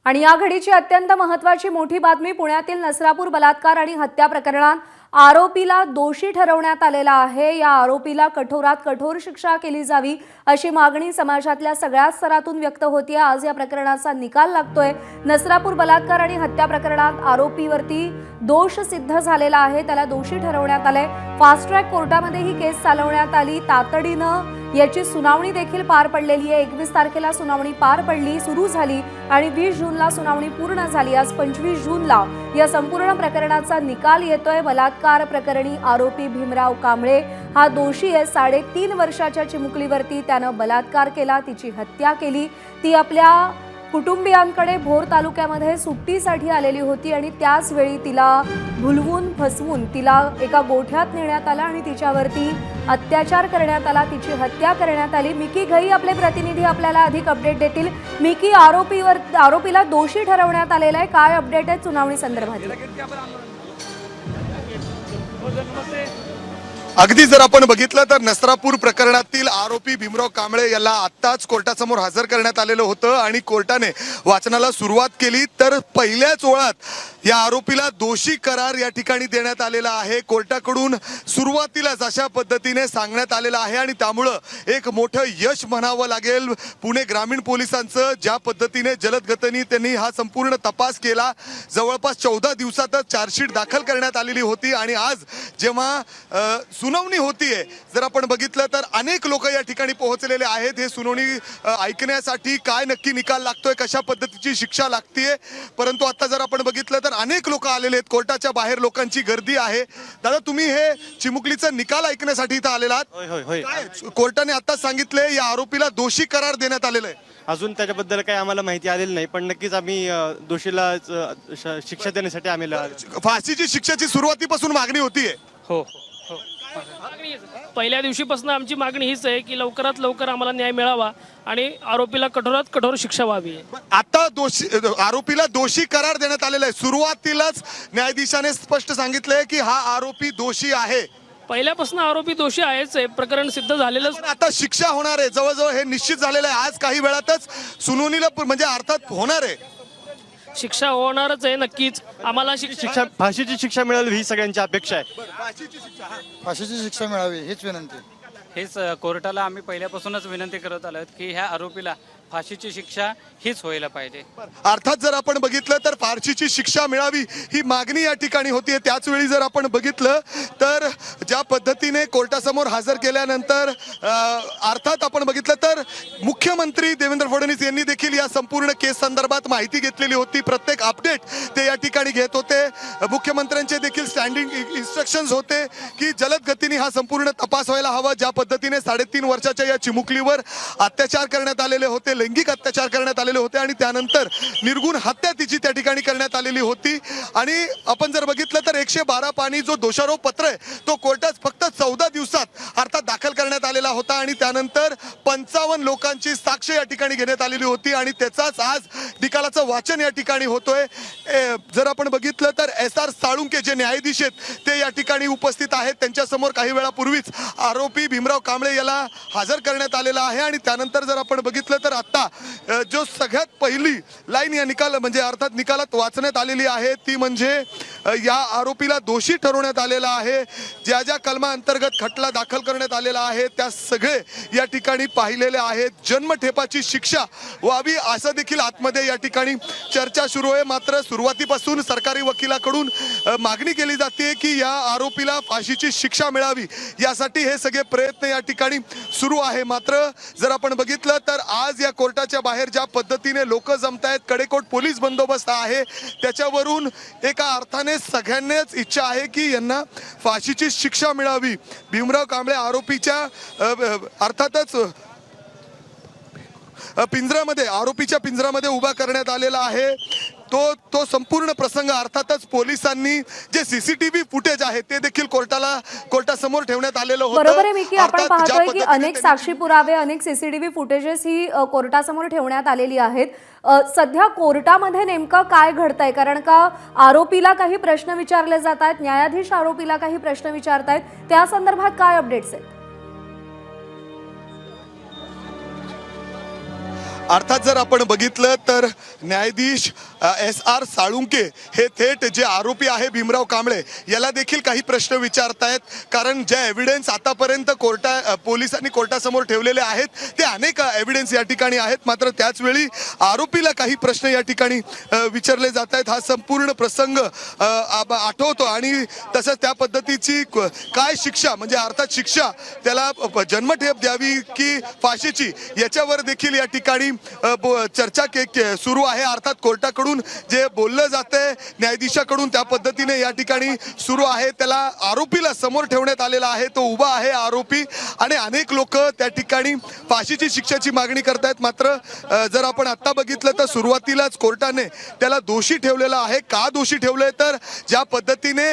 आणि या घडीची अत्यंत महत्त्वाची मोठी बातमी पुण्यातील नसरापूर बलात्कार आणि हत्या प्रकरणात आरोपीला दोषी ठरवण्यात आलेला आहे। या आरोपीला कठोरात कठोर शिक्षा केली जावी अशी मागणी समाजातल्या सगळ्या स्तरातून व्यक्त होतीये। आज या प्रकरणाचा निकाल लागतोय। नसरापूर बलात्कार आणि हत्या प्रकरणात आरोपीवरती दोष सिद्ध झालेला आहे, त्याला दोषी ठरवण्यात आले। फास्ट ट्रॅक कोर्टामध्ये ही केस चालवण्यात आली। तातडीनं याची सुनावणी देखील पार पडलेली आहे। 21 तारखेला सुनावणी पार पडली, सुरू झाली आणि 20 जूनला सुनावणी पूर्ण झाली। आज 25 जूनला या संपूर्ण प्रकरणाचा निकाल येतोय। बलात्कार प्रकरणी आरोपी भीमराव कांबळे हा दोषी आहे। 3.5 वर्षाच्या चिमुकलीवरती त्यानं बलात्कार केला, तिची हत्या केली। ती आपल्या कुटुंबियांकडे भोर तालुक्यामध्ये सुट्टीसाठी आलेली होती आणि त्याच वेळी तिला भुलवून फसवून तिला एका गोठ्यात नेण्यात आलं आणि तिच्यावरती अत्याचार करण्यात आला, तिची हत्या करण्यात आली। मिकी घई आपले प्रतिनिधी आपल्याला अधिक अपडेट देतील। मिकी, आरोपीला दोषी ठरवण्यात आलेला आहे, काय अपडेट आहे सुनावणी संदर्भात? अगदी जर आपण बघितलं तर नसरापूर प्रकरणातील आरोपी भीमराव कांबळे याला आत्ताच कोर्टासमोर हजर करण्यात आलेलं होतं आणि कोर्टाने वाचनाला सुरुवात केली। तर पहिल्याच ओळात या आरोपीला दोषी करार या ठिकाणी देण्यात आलेला आहे। कोर्टाकडून सुरुवातीलाच अशा पद्धतीने सांगण्यात आलेलं आहे आणि त्यामुळं एक मोठं यश म्हणावं लागेल पुणे ग्रामीण पोलिसांचं। ज्या पद्धतीने जलद गतीने त्यांनी हा संपूर्ण तपास केला, जवळपास 14 दिवसातच चार्जशीट दाखल करण्यात आलेली होती आणि आज जेव्हा सुनावणी होतीये, जर आपण बघितलं तर अनेक लोक या ठिकाणी पोहोचलेले आहेत हे सुनावणी ऐकण्यासाठी। काय नक्की निकाल लागतोय, कशा पद्धतीची शिक्षा लागतेय, परंतु आता जर आपण बघितलं तर अनेक लोक आलेले आहेत, कोर्टाच्या बाहेर लोकांची गर्दी आहे। दादा, तुम्ही हे चिमुकलीचा निकाल ऐकण्यासाठी इथं आलेला आहात। कोर्टाने आता सांगितले या आरोपीला दोषी करार देण्यात आलेला आहे। अजून त्याच्याबद्दल काही आम्हाला माहिती आलेली नाही, पण नक्कीच आम्ही दोषीला शिक्षा देण्यासाठी आम्ही फाशीची शिक्षेची सुरुवातीपासून मागणी होतीये। हो, पहिल्या दिवशीपासून आमची मागणी हीच आहे की लवकरात लवकर आम्हाला न्याय मिळावा आणि आरोपीला कठोरात कठोर शिक्षा व्हावी। आता आरोपीला दोषी करार देण्यात आलेला आहे। सुरुवातीलाच न्यायाधीशाने स्पष्ट सांगितलंय की हा आरोपी दोषी आहे। पहिल्यापासून आरोपी दोषी आहेच आहे, प्रकरण सिद्ध झालेलंच। आता शिक्षा होणार आहे, जवळजवळ हे निश्चित झालेलं आहे। आज काही वेळातच सुनावणीला म्हणजे अर्थात होणार आहे, शिक्षा होणारच आहे नक्कीच। आम्हाला शिक्षा फाशीची शिक्षा मिळावी ही सगळ्यांची अपेक्षा आहे। फाशीची शिक्षा मिळावी हीच विनंती। हेच कोर्टाला आम्ही पहिल्यापासूनच विनंती करत आलो की ह्या आरोपीला फाशीची शिक्षा हीच व्हायला पाहिजे। अर्थात जर आपण बघितलं तर फाशीची शिक्षा मिळावी ही मागणी या ठिकाणी होतीये। त्याच वेळी जर आपण बघितलं तर ज्या पद्धतीने कोर्टासमोर हजर केल्यानंतर अर्थात आपण बघितलं तर मुख्यमंत्री देवेंद्र फडणवीस यांनी देखील या संपूर्ण केस संदर्भात माहिती घेतलेली होती। प्रत्येक अपडेट ते या ठिकाणी घेत होते। मुख्यमंत्र्यांचे देखील स्टँडिंग इन्स्ट्रक्शन्स होते की जलद गतीने हा संपूर्ण तपास व्हायला हवा। ज्या पद्धतीने 3.5 वर्षाच्या या चिमुकलीवर अत्याचार करण्यात आलेले होते, लैंगिक अत्याचार करण्यात आलेले होते आणि त्यानंतर निर्गुण हत्या तिची त्या ठिकाणी करण्यात आलेली होती। आणि आपण जर बघितलं तर 112 पानी जो दोषारोप पत्र आहे तो कोर्टात फक्त 14 दिवसात अर्थात दाखल करण्यात आलेला होता आणि त्यानंतर 55 लोकांची साक्ष या ठिकाणी घेण्यात आलेली होती आणि त्याचाच आज निकालाचं वाचन या ठिकाणी होतोय। जर आपण बघितलं तर SR साळुंके जे न्यायाधीश आहेत ते या ठिकाणी उपस्थित आहेत। त्यांच्या समोर काही वेळापूर्वीच आरोपी भीमराव कांबळे याला हजर करण्यात आलेला आहे आणि त्यानंतर जर आपण बघितलं तर आता जो सगळ्यात पहिली लाईन या अर्थात निकालात वाचण्यात आलेली आहे ती म्हणजे या आरोपीला दोषी ठरवण्यात आलेला आहे। ज्या ज्या कलमा अंतर्गत खटला दाखल करण्यात आलेला आहे त्या सगळे या ठिकाणी पाहिलेले आहेत। जन्मठेपाची शिक्षा व्हावी असं देखील आतमध्ये या ठिकाणी चर्चा सुरू आहे। मात्र सुरुवातीपासून सरकारी वकिलाकडून मागणी केली जाते की या आरोपीला फाशीची शिक्षा मिळावी, यासाठी हे सगळे प्रयत्न या ठिकाणी सुरू आहे। मात्र जर आपण बघितलं तर आज या कोर्टाच्या बाहेर ज्या पद्धतीने लोक जमतायत, कडेकोट पोलीस बंदोबस्त आहे, त्याच्यावरून एका अर्थाने सगळ्यांनाच इच्छा आहे की यांना फाशीची शिक्षा मिळावी। भीमराव कांबळे आरोपीच्या अर्थातच आरोपीच्या पिंजऱ्यामध्ये उभा करण्यात आलेला आहे। तो संपूर्ण प्रसंग अर्थातच पोलिसांनी जे सीसीटीव्ही फुटेज आहे ते देखील कोर्टासमोर ठेवण्यात आलेलं होतं। बरोबर आहे मिकी, आपण पाहतोय की अनेक साक्षी पुरावे, अनेक सीसीटीव्ही फुटेजेस ही कोर्टासमोर ठेवण्यात आलेली आहेत। सध्या कोर्टामध्ये नेमकं काय घडतंय? कारण का आरोपीला काही प्रश्न विचारले जात आहेत, न्यायाधीश आरोपीला काही प्रश्न विचारतायत, त्या संदर्भात काय अपडेट्स आहेत? अर्थात जर आपण बघितलं तर न्यायाधीश SR साळुंके हे थेट जे आरोपी आहे भीमराव कांबळे याला देखील काही प्रश्न विचारतायत, कारण जे एव्हिडन्स आतापर्यंत पोलिसांनी कोर्टासमोर ठेवलेले आहेत ते अनेक एव्हिडन्स या ठिकाणी आहेत, मात्र त्याचवेळी आरोपीला काही प्रश्न या ठिकाणी विचारले जात आहेत. हा संपूर्ण प्रसंग आठवतो आणि तसंच त्या पद्धतीची काय शिक्षा, म्हणजे अर्थात शिक्षा त्याला जन्मठेप द्यावी की फाशीची, याच्यावर देखील या ठिकाणी चर्चा सुरू आहे. अर्थात कोर्टाकडून जे बोललं जातंय न्यायाधीशाकडून त्या पद्धतीने या ठिकाणी सुरू आहे. त्याला आरोपीला समोर ठेवण्यात आलेला आहे, तो उभा आहे आरोपी, आणि अनेक लोक त्या ठिकाणी फाशीची शिक्षेची मागणी करतायत. मात्र जर आपण आता बघितलं तर सुरुवातीलाच कोर्टाने त्याला दोषी ठेवलेला आहे. का दोषी ठेवलंय तर ज्या पद्धतीने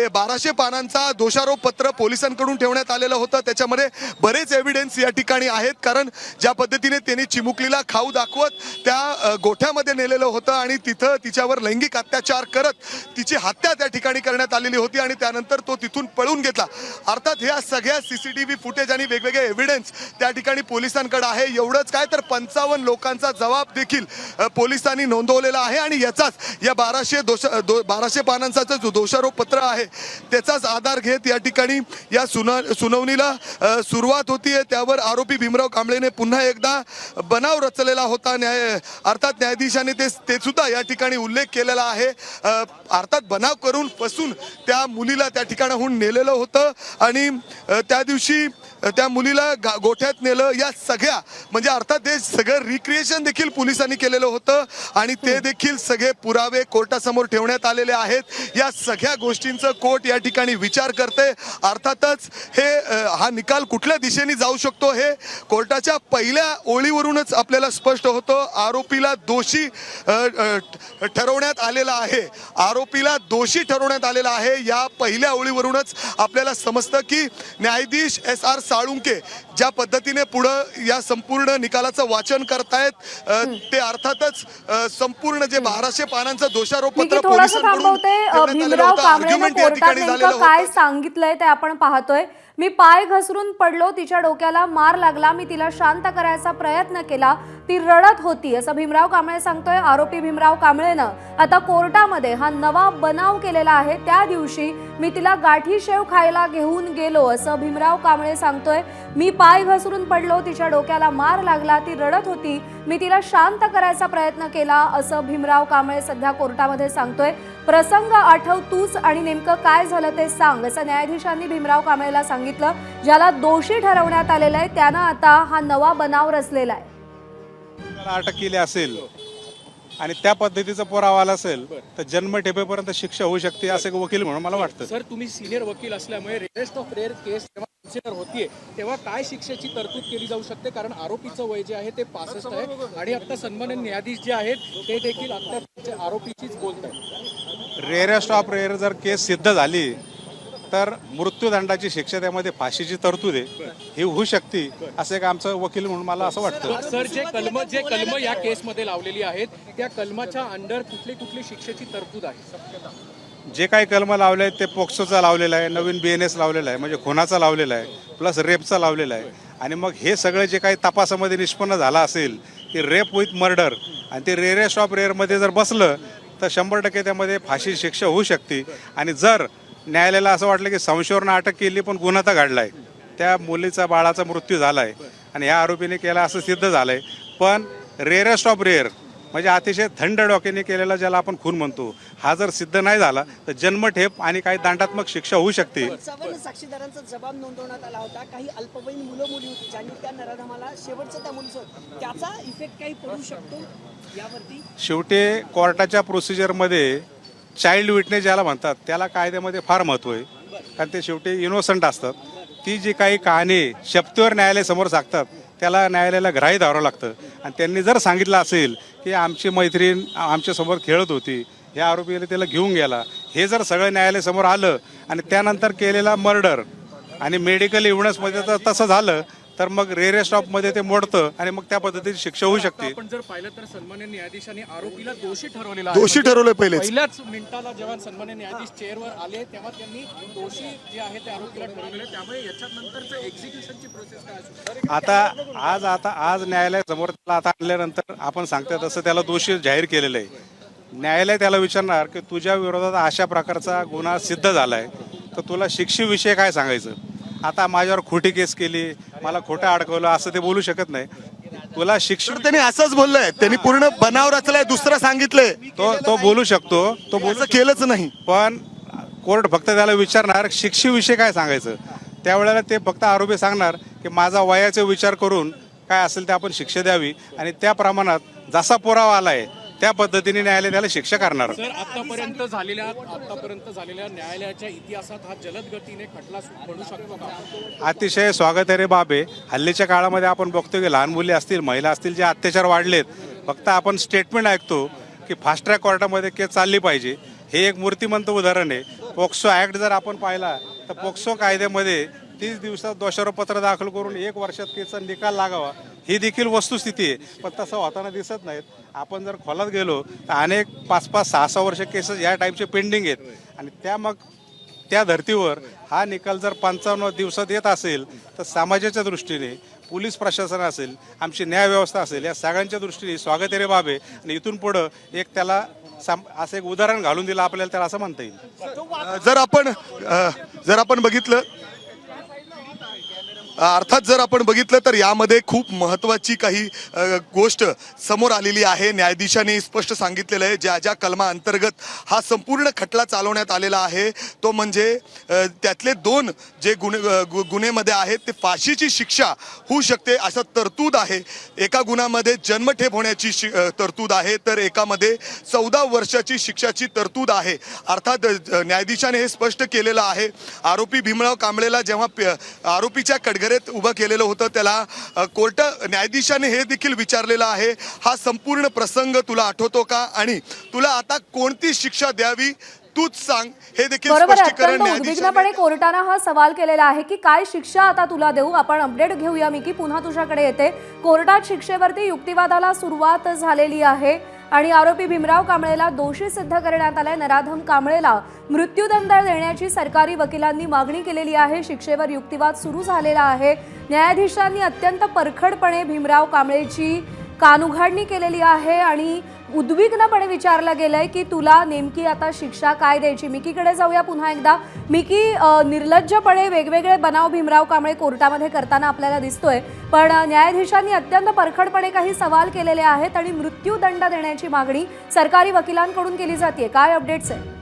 1200 पानांचा दोषारोप पत्र पोलिसांकडून ठेवण्यात आलेलं होतं त्याच्यामध्ये बरेच एव्हिडन्स या ठिकाणी आहेत, कारण ज्या पद्धतीने त्यांनी चिमुकलीला खाऊ दाखवत त्या गोठ्यामध्ये नेलेलं होतं आणि तिथं तिच्यावर लैंगिक अत्याचार करत तिची हत्या त्या ठिकाणी करण्यात आलेली होती आणि त्यानंतर तो तिथून पळून घेतला. अर्थात ह्या सगळ्या CCTV फुटेज आणि वेगवेगळे एव्हिडन्स त्या ठिकाणी पोलिसांकडे आहे. एवढंच काय तर 55 लोकांचा जबाब देखील पोलिसांनी नोंदवलेला आहे आणि याचाच या 1200 पानांचा जो दोषारोप पत्र आहे त्याचाच आधार घेत या ठिकाणी या सुनावणीला सुरुवात होतीये. त्यावर आरोपी भीमराव कांबळेने पुन्हा एकदा बनाव रचलेला होता. अर्थात न्यायाधीशाने ते सुद्धा या ठिकाणी उल्लेख केलेला आहे. अर्थात बनाव करून फसून त्या मुलीला त्या ठिकाणाहून नेलेलं होतं आणि त्या दिवशी त्या मुलीला गोठ्यात नेलं. या सगळ्या म्हणजे अर्थात ते सगळं रिक्रिएशन देखील पोलिसांनी केलेलं होतं आणि ते देखील सगळे पुरावे कोर्टासमोर ठेवण्यात आलेले आहेत. या सगळ्या गोष्टींचं कोर्ट या ठिकाणी विचार करते. अर्थातच हा निकाल कुठल्या दिशेने जाऊ शकतो हे कोर्टाच्या पहिल्या ओळीवरूनच आपल्याला स्पष्ट होतं. आरोपीला दोषी ठरवण्यात आलेला आहे. आरोपीला दोषी ठरवण्यात आलेला आहे. या पहिल्या ओळीवरूनच आपल्याला समजतं की न्यायाधीश SR साळुंके ज्या पद्धतीने पुढं या संपूर्ण निकालाचं वाचन करतायत ते अर्थातच संपूर्ण जे 1200 पानांचं दोषारोप पत्र थांबवते. भीमराव कांबळेने कोर्टात नेमकं काय सांगितलंय ते आपण पाहतोय. मी पाय घसरून पडलो, तिच्या डोक्याला मार लागला, मी तिला शांत करायचा प्रयत्न केला, ती रडत होती असं भीमराव कांबळे सांगतोय. आरोपी भीमराव कांबळेनं आता कोर्टामध्ये हा नवा बनाव केलेला आहे. त्या दिवशी मी तिला गाठी शेव खायला घेऊन गेलो असं भीमराव कांबळे सांगतोय. मी पाय घसरून पडलो, तिच्या डोक्याला मार लागला, ती रडत होती, मी तिला शांत करायचा प्रयत्न केला असं भीमराव कांबळे सध्या कोर्टामध्ये सांगतोय. प्रसंग आठव तूच आणि नेमकं काय झालं ते सांग असं न्यायाधीशांनी भीमराव कांबळेला सांगितलं. ज्याला दोषी ठरवण्यात आलेलं आहे त्यानं आता हा नवा बनाव रचलेला आहे. अटक केली असेल आणि त्या पद्धतीचा पुरावा आला असेल तर जन्मठेपेपर्यंत शिक्षा होऊ शकते असे वकील म्हणून मला वाटतं. सर, तुम्ही सिनियर वकील असल्यामुळे रेअरेस्ट ऑफ रेअर केस जेव्हा कन्सिडर होतीये तेव्हा काय शिक्षेची तरतूद केली जाऊ शकते, कारण आरोपीचं वय जे आहे ते 65 आहे आणि आता सन्माननीय न्यायाधीश जे आहेत ते देखील आता आरोपीचीच बोलत आहेत. रेअरेस्ट ऑफ रेअर जर केस सिद्ध झाली तर मृत्यूदंडाची शिक्षा त्यामध्ये फाशीची तरतूद आहे ही होऊ शकते असं एक आमचं वकील म्हणून मला असं वाटतं. सर, जे कलम या केसमध्ये लावलेली आहेत त्या कलमाच्या अंडर कुठली शिक्षेची तरतूद आहे? जे काही कलम लावले आहेत ते पोक्सोचा लावलेला आहे, नवीन BNS लावलेला आहे, म्हणजे खुनाचा लावलेला आहे, प्लस रेपचा लावलेला आहे. आणि मग हे सगळं जे काही तपासामध्ये निष्पन्न झालं असेल की रेप विथ मर्डर आणि ते रेअरेस्ट ऑफ रेअरमध्ये जर बसलं तर 100% त्यामध्ये फाशी शिक्षा होऊ शकते. आणि जर न्यायालयाला असं वाटलं की संशयावरून अटक केली पण गुन्हा तर घडलाय, त्या मुलीचा बाळाचा मृत्यू झालाय आणि ह्या आरोपीने केला असं सिद्ध झालंय, पण रेअरेस्ट ऑफ रेअर म्हणजे अतिशय थंड डोक्याने केलेला ज्याला आपण खून म्हणतो हा जर सिद्ध नाही झाला तर जन्मठेप आणि काही दंडात्मक शिक्षा होऊ शकते. 55 साक्षीदारांचा जबाब नोंदवण्यात आला होता. काही अल्पवयीन मुलं मुली होती ज्यांनी त्या नराधमाला शेवटचं त्या मुलीसोबत त्याचा इफेक्ट काही पडू शकतो यावरती? शेवटी कोर्टाच्या प्रोसिजरमध्ये चाइल्ड विटनेस ज्याला म्हणतात त्याला कायद्यामध्ये फार महत्त्व आहे, कारण ते शेवटी इनोसंट असतात. ती जी काही कहाणी शपथेवर न्यायालयासमोर सांगतात त्याला न्यायालयाला ग्राह्य धरावं लागतं. आणि त्यांनी जर सांगितलं असेल की आमची मैत्रीण आमच्यासमोर खेळत होती, ह्या आरोपीला त्याला घेऊन गेला, हे जर सगळं न्यायालयासमोर आलं आणि त्यानंतर केलेला मर्डर आणि मेडिकल एव्हिडन्समध्ये जर तसं झालं तर मग रेरेस्ट ऑफमध्ये ते मोडतं आणि मग त्या पद्धतीची शिक्षा होऊ शकते. आपण जर पाहिलं तर सन्मान्य न्यायाधीशांनी आरोपीला दोषी ठरवलेला आहे. दोषी ठरवलंय पहिलेच. पहिल्याच मिनिटाला जेव्हा सन्मान्य न्यायाधीश चेअरवर आले तेव्हा त्यांनी दोषी जे आहे ते आरोपीला ठरवलेले. त्यामुळे याच्यानंतरचं एक्झिक्युशनची प्रोसेस काय असू शकते? आज न्यायालयासमोर त्याला आता आणल्यानंतर आपण सांगतोय तसं त्याला दोषी जाहीर केलेलं आहे. न्यायालय त्याला विचारणार की तुझ्या विरोधात अशा प्रकारचा गुन्हा सिद्ध झालाय तर तुला शिक्षेविषयी काय सांगायचं. आता माझ्यावर खोटी केस केली, मला खोटं अडकवलं असं ते बोलू शकत नाही. तुला शिक्षा तर त्यांनी असंच बोललंय, त्यांनी पूर्ण बनाव रचलाय, दुसरं सांगितलंय, तो बोलू शकतो, तो बोलू असं केलंच नाही. पण कोर्ट फक्त त्याला विचारणार शिक्षेविषयी काय सांगायचं. त्यावेळेला ते फक्त आरोपी सांगणार की माझा वयाचा विचार करून काय असेल ते आपण शिक्षा द्यावी आणि त्या प्रमाणात जसा पुरावा आलाय त्या पद्धतीने न्यायालय त्याला शिक्षा करणार. सर आतापर्यंत झालेल्या न्यायालयाच्या इतिहासात हा जलद गतीने खटला बनू शकतो का? अतिशय स्वागतार्ह बाब आहे. हल्लीच्या काळामध्ये आपण बघतो की लहान मुली असतील, महिला असतील, जे अत्याचार वाढलेत. फक्त आपण स्टेटमेंट ऐकतो की फास्ट ट्रॅक कोर्टामध्ये केस चालली पाहिजे. हे एक मूर्तिमंत उदाहरण आहे. पोक्सो ॲक्ट जर आपण पाहिला तर पोक्सो कायद्यामध्ये 30 दिवसात दोषारोपपत्र दाखल करून 1 वर्षात केसचा निकाल लागावा ही देखील वस्तुस्थिती आहे. पण तसं होताना दिसत नाहीत. आपण जर खोलात गेलो तर अनेक 5-5, 6-6 वर्ष केसेस या टाईपचे पेंडिंग आहेत आणि त्या धर्तीवर हा निकाल जर 55 दिवसात येत असेल तर समाजाच्या दृष्टीने, पोलीस प्रशासन असेल, आमची न्यायव्यवस्था असेल, या सगळ्यांच्या दृष्टीने स्वागतार्ह बाब आहे. आणि इथून पुढं एक त्याला असं एक उदाहरण घालून दिलं आपल्याला, त्याला असं म्हणता येईल. जर आपण बघितलं अर्थात जर आपण बघितलं तर यामध्ये खूप महत्त्वाची काही गोष्ट समोर आलेली आहे. न्यायाधीशांनी स्पष्ट सांगितलेलं आहे ज्या ज्या कलमा अंतर्गत हा संपूर्ण खटला चालवण्यात आलेला आहे तो म्हणजे त्यातले 2 जे गुन्हेमध्ये आहेत ते फाशीची शिक्षा होऊ शकते असं तरतूद आहे. एका गुन्ह्यामध्ये जन्मठेप होण्याची तरतूद आहे तर एकामध्ये 14 वर्षाची शिक्षाची तरतूद आहे. अर्थात न्यायाधीशाने हे स्पष्ट केलेलं आहे. आरोपी भीमराव कांबळेला जेव्हा आरोपीच्या कडघरेत उभं केलेलं होतं त्याला न्यायाधीशाने हे देखील विचारलेलं आहे हा संपूर्ण प्रसंग तुला आठवतो का आणि तुला आता कोणती शिक्षा द्यावी तूच सांग. हे देखील बरोबर आहे. स्पष्टीकरण अत्यंत उद्विग्नपणे कोर्टानं हा सवाल केलेला आहे की काय शिक्षा आता तुला देऊ. आपण अपडेट घेऊया. मी की पुन्हा तुझ्याकडे येते. कोर्टात शिक्षेवरती युक्तिवादाला सुरुवात झालेली आहे आणि आरोपी भीमराव कांबळेला दोषी सिद्ध करण्यात आलाय. नराधम कांबळेला मृत्यूदंड देण्याची सरकारी वकिलांनी मागणी केलेली आहे. शिक्षेवर युक्तिवाद सुरू झालेला आहे. न्यायाधीशांनी अत्यंत परखडपणे भीमराव कांबळेची कानउघाडणी केलेली आहे आणि उद्विग्नपणे विचारलं गेलंय की तुला नेमकी आता शिक्षा काय द्यायची. मिकीकडे जाऊया पुन्हा एकदा. मिकी, निर्लज्जपणे वेगवेगळे बनाव भीमराव कांबळे कोर्टामध्ये करताना आपल्याला दिसतोय, पण न्यायाधीशांनी अत्यंत परखडपणे काही सवाल केलेले आहेत आणि मृत्यूदंड देण्याची मागणी सरकारी वकिलांकडून केली जाते. काय अपडेट्स आहे?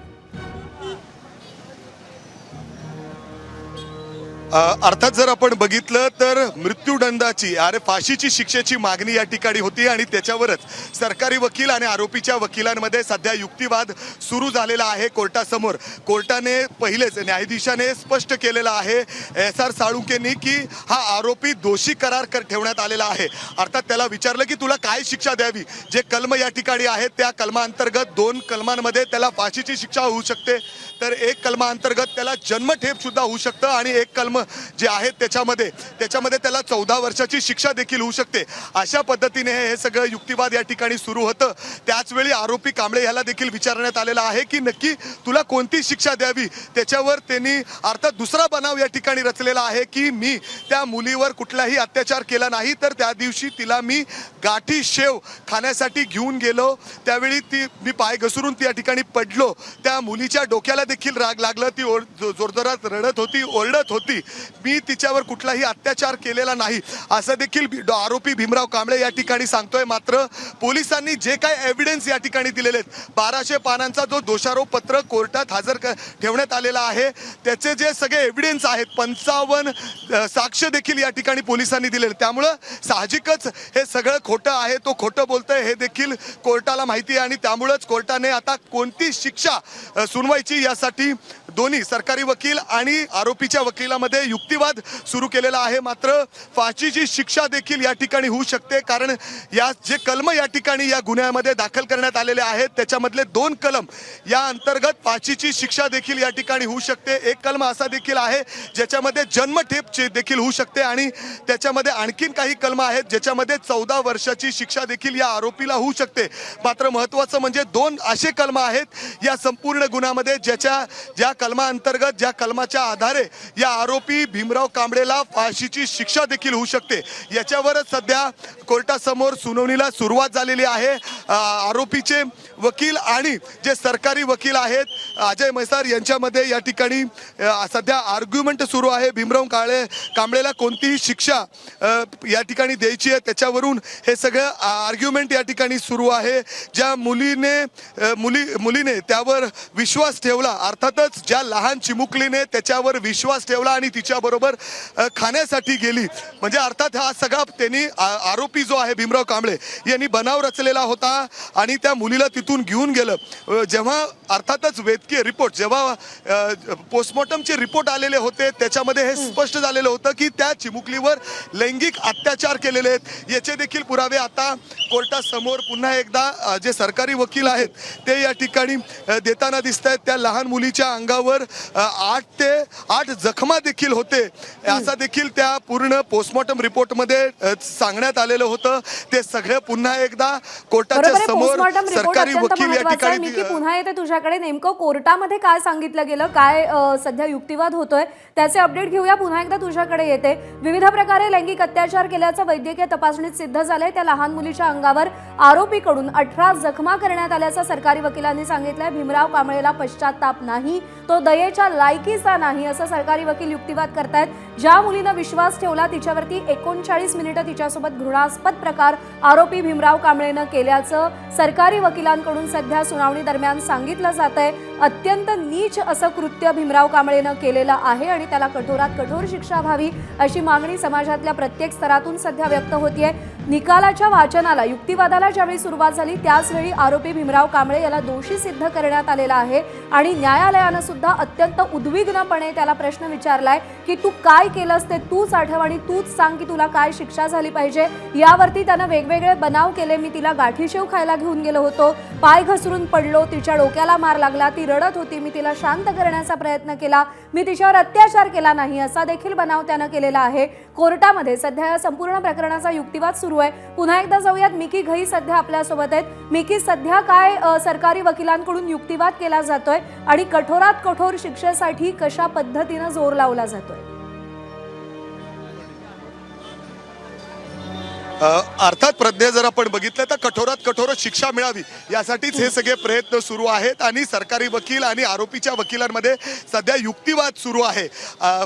अर्थात जर आपण बघितलं तर मृत्यूदंडाची फाशीची शिक्षेची मागणी या ठिकाणी होती आणि त्याच्यावरच सरकारी वकील आणि आरोपीच्या वकिलांमध्ये सध्या युक्तिवाद सुरू झालेला आहे कोर्टासमोर. कोर्टाने पहिलेच न्यायाधीशाने स्पष्ट केलेलं आहे SR साळुंकेंनी की हा आरोपी दोषी करार ठेवण्यात आलेला आहे. अर्थात त्याला विचारलं की तुला काय शिक्षा द्यावी. जे कलम या ठिकाणी आहेत त्या कलमांतर्गत 2 कलमांमध्ये त्याला फाशीची शिक्षा होऊ शकते तर 1 कलमांतर्गत त्याला जन्मठेप सुद्धा होऊ शकतं आणि 1 कलम जे आहेत त्याच्यामध्ये त्याला 14 वर्षाची शिक्षा देखील होऊ शकते. अशा पद्धतीने हे सगळं युक्तिवाद या ठिकाणी सुरू होतं. त्याचवेळी आरोपी कांबळे याला देखील विचारण्यात आलेला आहे की नक्की तुला कोणती शिक्षा द्यावी. त्याच्यावर त्यांनी अर्थात दुसरा बनाव या ठिकाणी रचलेला आहे की मी त्या मुलीवर कुठलाही अत्याचार केला नाही तर त्या दिवशी तिला मी गाठी शेव खाण्यासाठी घेऊन गेलो त्यावेळी मी पाय घसरून त्या ठिकाणी पडलो. त्या मुलीच्या डोक्याला देखील राग लागलं. ती जोरजोरात रडत होती, ओरडत होती. मी तिच्यावर कुठलाही अत्याचार केलेला नाही असं देखील आरोपी भीमराव कांबळे या ठिकाणी सांगतोय. मात्र पोलिसांनी जे काय एव्हिडन्स या ठिकाणी दिलेले आहेत 1200 पानांचा जो दोषारोप पत्र कोर्टात हजर ठेवण्यात आलेला आहे त्याचे जे सगळे एव्हिडन्स आहेत 55 साक्ष देखील या ठिकाणी पोलिसांनी दिलेले. त्यामुळं साहजिकच हे सगळं खोटं आहे. तो खोटं बोलतोय हे देखील कोर्टाला माहिती आहे आणि त्यामुळंच कोर्टाने आता कोणती शिक्षा सुनवायची यासाठी दोन्ही सरकारी वकील आणि आरोपीच्या वकिलामध्ये ज्याच्यामध्ये युक्तिवाद सुरू केलेला आहे. मात्र फाशीची शिक्षा देखील या ठिकाणी होऊ शकते, कारण या जे कलम या ठिकाणी या गुन्ह्यामध्ये दाखल करण्यात आलेले आहेत त्याच्यामधले 2 कलम या अंतर्गत फाशीची शिक्षा देखील या ठिकाणी होऊ शकते. एक कलम असा देखील आहे ज्याच्यामध्ये जन्मठेप देखील होऊ शकते आणि त्याच्यामध्ये आणखीन काही कलम आहेत ज्याच्यामध्ये 14 वर्षाची शिक्षा देखील या आरोपीला होऊ शकते. मात्र महत्त्वाचं म्हणजे 2 असे कलम आहेत या संपूर्ण गुन्ह्यामध्ये ज्या कलमाअंतर्गत ज्या कलमाच्या आधारे या आरोपी भीमराव कांबळेला फाशीची शिक्षा देखील होऊ शकते. याच्यावरच सध्या कोर्टासमोर सुनावणीला सुरुवात झालेली आहे. आरोपीचे वकील आणि जे सरकारी वकील आहेत अजय म्हैसार यांच्यामध्ये या ठिकाणी सध्या आर्ग्युमेंट सुरू आहे. भीमराव कांबळेला कोणतीही शिक्षा या ठिकाणी द्यायची आहे त्याच्यावरून हे सगळं आर्ग्युमेंट या ठिकाणी सुरू आहे. ज्या मुलीने त्यावर विश्वास ठेवला, अर्थातच ज्या लहान चिमुकलीने त्याच्यावर विश्वास ठेवला आणि तिच्याबरोबर खाण्यासाठी गेली, म्हणजे अर्थात हा सगळा त्यांनी आरोपी जो आहे भीमराव कांबळे यांनी बनाव रचलेला होता आणि त्या मुलीला तिथून घेऊन गेलं. जेव्हा अर्थातच वैद्यकीय रिपोर्ट जेव्हा पोस्टमॉर्टमचे रिपोर्ट आलेले होते त्याच्यामध्ये हे स्पष्ट झालेलं होतं की त्या चिमुकलीवर लैंगिक अत्याचार केलेले आहेत. याचे देखील पुरावे आता कोर्टासमोर पुन्हा एकदा जे सरकारी वकील आहेत ते या ठिकाणी देताना दिसत आहेत. त्या लहान मुलीच्या अंगावर 8 ते 8 जखमा देखील होते असं देखील त्या पूर्ण पोस्टमॉर्टम रिपोर्टमध्ये सांगण्यात आलेलं होतं. ते सगळं पुन्हा एकदा कोर्टाच्या समोर सरकारी वकील या ठिकाणी मी पुन्हा येते तुझ्याकडे. नेमकं कोर्टामध्ये काय सांगितलं गेलं, काय सध्या युक्तिवाद होतोय त्याचे अपडेट घेऊया. पुन्हा एकदा तुझ्याकडे येते. विविध प्रकारे लैंगिक अत्याचार केल्याचं वैद्यकीय तपासणीत सिद्ध झालंय. त्या लहान मुलीच्या अंगावर आरोपीकडून 18 जखमा करण्यात आल्याचं सरकारी वकिलांनी सांगितलंय. भीमराव कांबळेला पश्चाताप नाही, तो दयेच्या लायकीचा नाही असं सरकारी वकील युक्तिवाद करतायत. ज्या मुलीनं विश्वास ठेवला तिच्यावरती 39 मिनिटं तिच्यासोबत घृणास्पद प्रकार आरोपी भीमराव कांबळेनं केल्याचं सरकारी वकिलांकडून सध्या सुनावणी दरम्यान सांगितलं जातंय. अत्यंत नीच असं कृत्य भीमराव कांबळेनं केलेलं आहे आणि त्याला कठोरात कठोर शिक्षा व्हावी अशी मागणी समाजातल्या प्रत्येक स्तरातून सध्या व्यक्त होतीये. निकालाच्या वाचनाला युक्तिवादाला ज्यावेळी सुरुवात झाली त्याचवेळी आरोपी भीमराव कांबळे याला दोषी सिद्ध करण्यात आलेला आहे आणि न्यायालयानं सुद्धा अत्यंत उद्विग्नपणे त्याला प्रश्न विचारलाय की तू काय केलंस ते तूच आठव आणि तूच सांग की तुला काय शिक्षा झाली पाहिजे. यावरती त्यानं वेगवेगळे बनाव केले. मी तिला गाठीशेव खायला घेऊन गेलो होतो, पाय घसरून पडलो, तिच्या डोक्याला मार लागला, ती रडत होती, मी तिला शांत करण्याचा प्रयत्न केला, मी तिच्यावर अत्याचार केला नाही असा देखील बनाव त्यानं केलेला आहे. कोर्टामध्ये सध्या या संपूर्ण प्रकरणाचा युक्तिवाद सुरू आहे. पुन्हा एकदा जाऊयात, मिकी घई सध्या आपल्यासोबत आहेत. मिकी, सध्या काय सरकारी वकिलांकडून युक्तिवाद केला जातोय आणि कठोरात कठोर शिक्षेसाठी कशा पद्धतीनं जोर लावला जातोय? अर्थात प्रज्ञा, जर आपण बघितलं तर कठोरात कठोर शिक्षा मिळावी यासाठीच हे सगळे प्रयत्न सुरू आहेत आणि सरकारी वकील आणि आरोपीच्या वकिलांमध्ये सध्या युक्तिवाद सुरू आहे.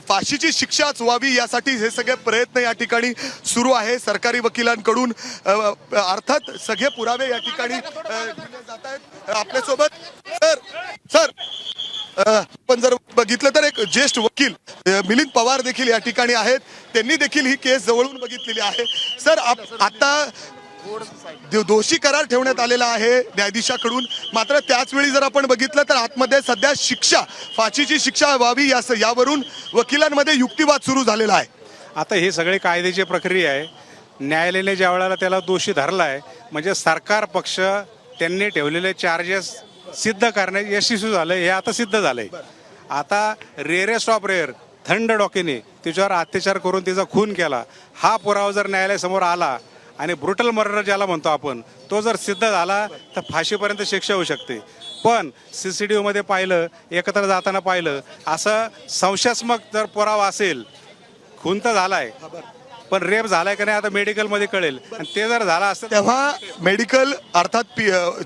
फाशीची शिक्षाच व्हावी यासाठी हे सगळे प्रयत्न या ठिकाणी सुरू आहे सरकारी वकिलांकडून. अर्थात सगळे पुरावे या ठिकाणी दिले जात आहेत. आपल्यासोबत सर पण जर बघितलं तर एक ज्येष्ठ वकील मिलिंद पवार देखील या ठिकाणी आहेत. त्यांनी देखील ही केस जवळून बघितलेली आहे. सर, आता दोषी करार ठेवण्यात आलेला आहे न्यायाधीशाकडून, मात्र त्याच वेळी जर आपण बघितलं तर आतमध्ये सध्या शिक्षा, फाशीची शिक्षा व्हावी यावरून वकिलांमध्ये युक्तिवाद सुरू झालेला आहे. आता हे सगळे कायद्याची प्रक्रिया आहे. न्यायालयाने ज्या वेळेला त्याला दोषी धरला आहे म्हणजे सरकार पक्ष त्यांनी ठेवलेले चार्जेस सिद्ध करण्यात यशस्वी झालं, हे आता सिद्ध झालंय. आता रेअरेस्ट ऑफ रेअर थंड डोक्याने तिच्यावर अत्याचार करून तिचा खून केला हा पुरावा जर न्यायालयासमोर आला आणि ब्रुटल मर्डर ज्याला म्हणतो आपण तो जर सिद्ध झाला तर फाशीपर्यंत शिक्षा होऊ शकते. पण CCTV मध्ये पाहिलं, एकत्र जाताना पाहिलं, असं संशयास्पद जर पुरावा असेल, खून तर झालाय पण रेप झालाय का नाही आता मेडिकलमध्ये कळेल. आणि ते जर झाला असेल तेव्हा मेडिकल अर्थात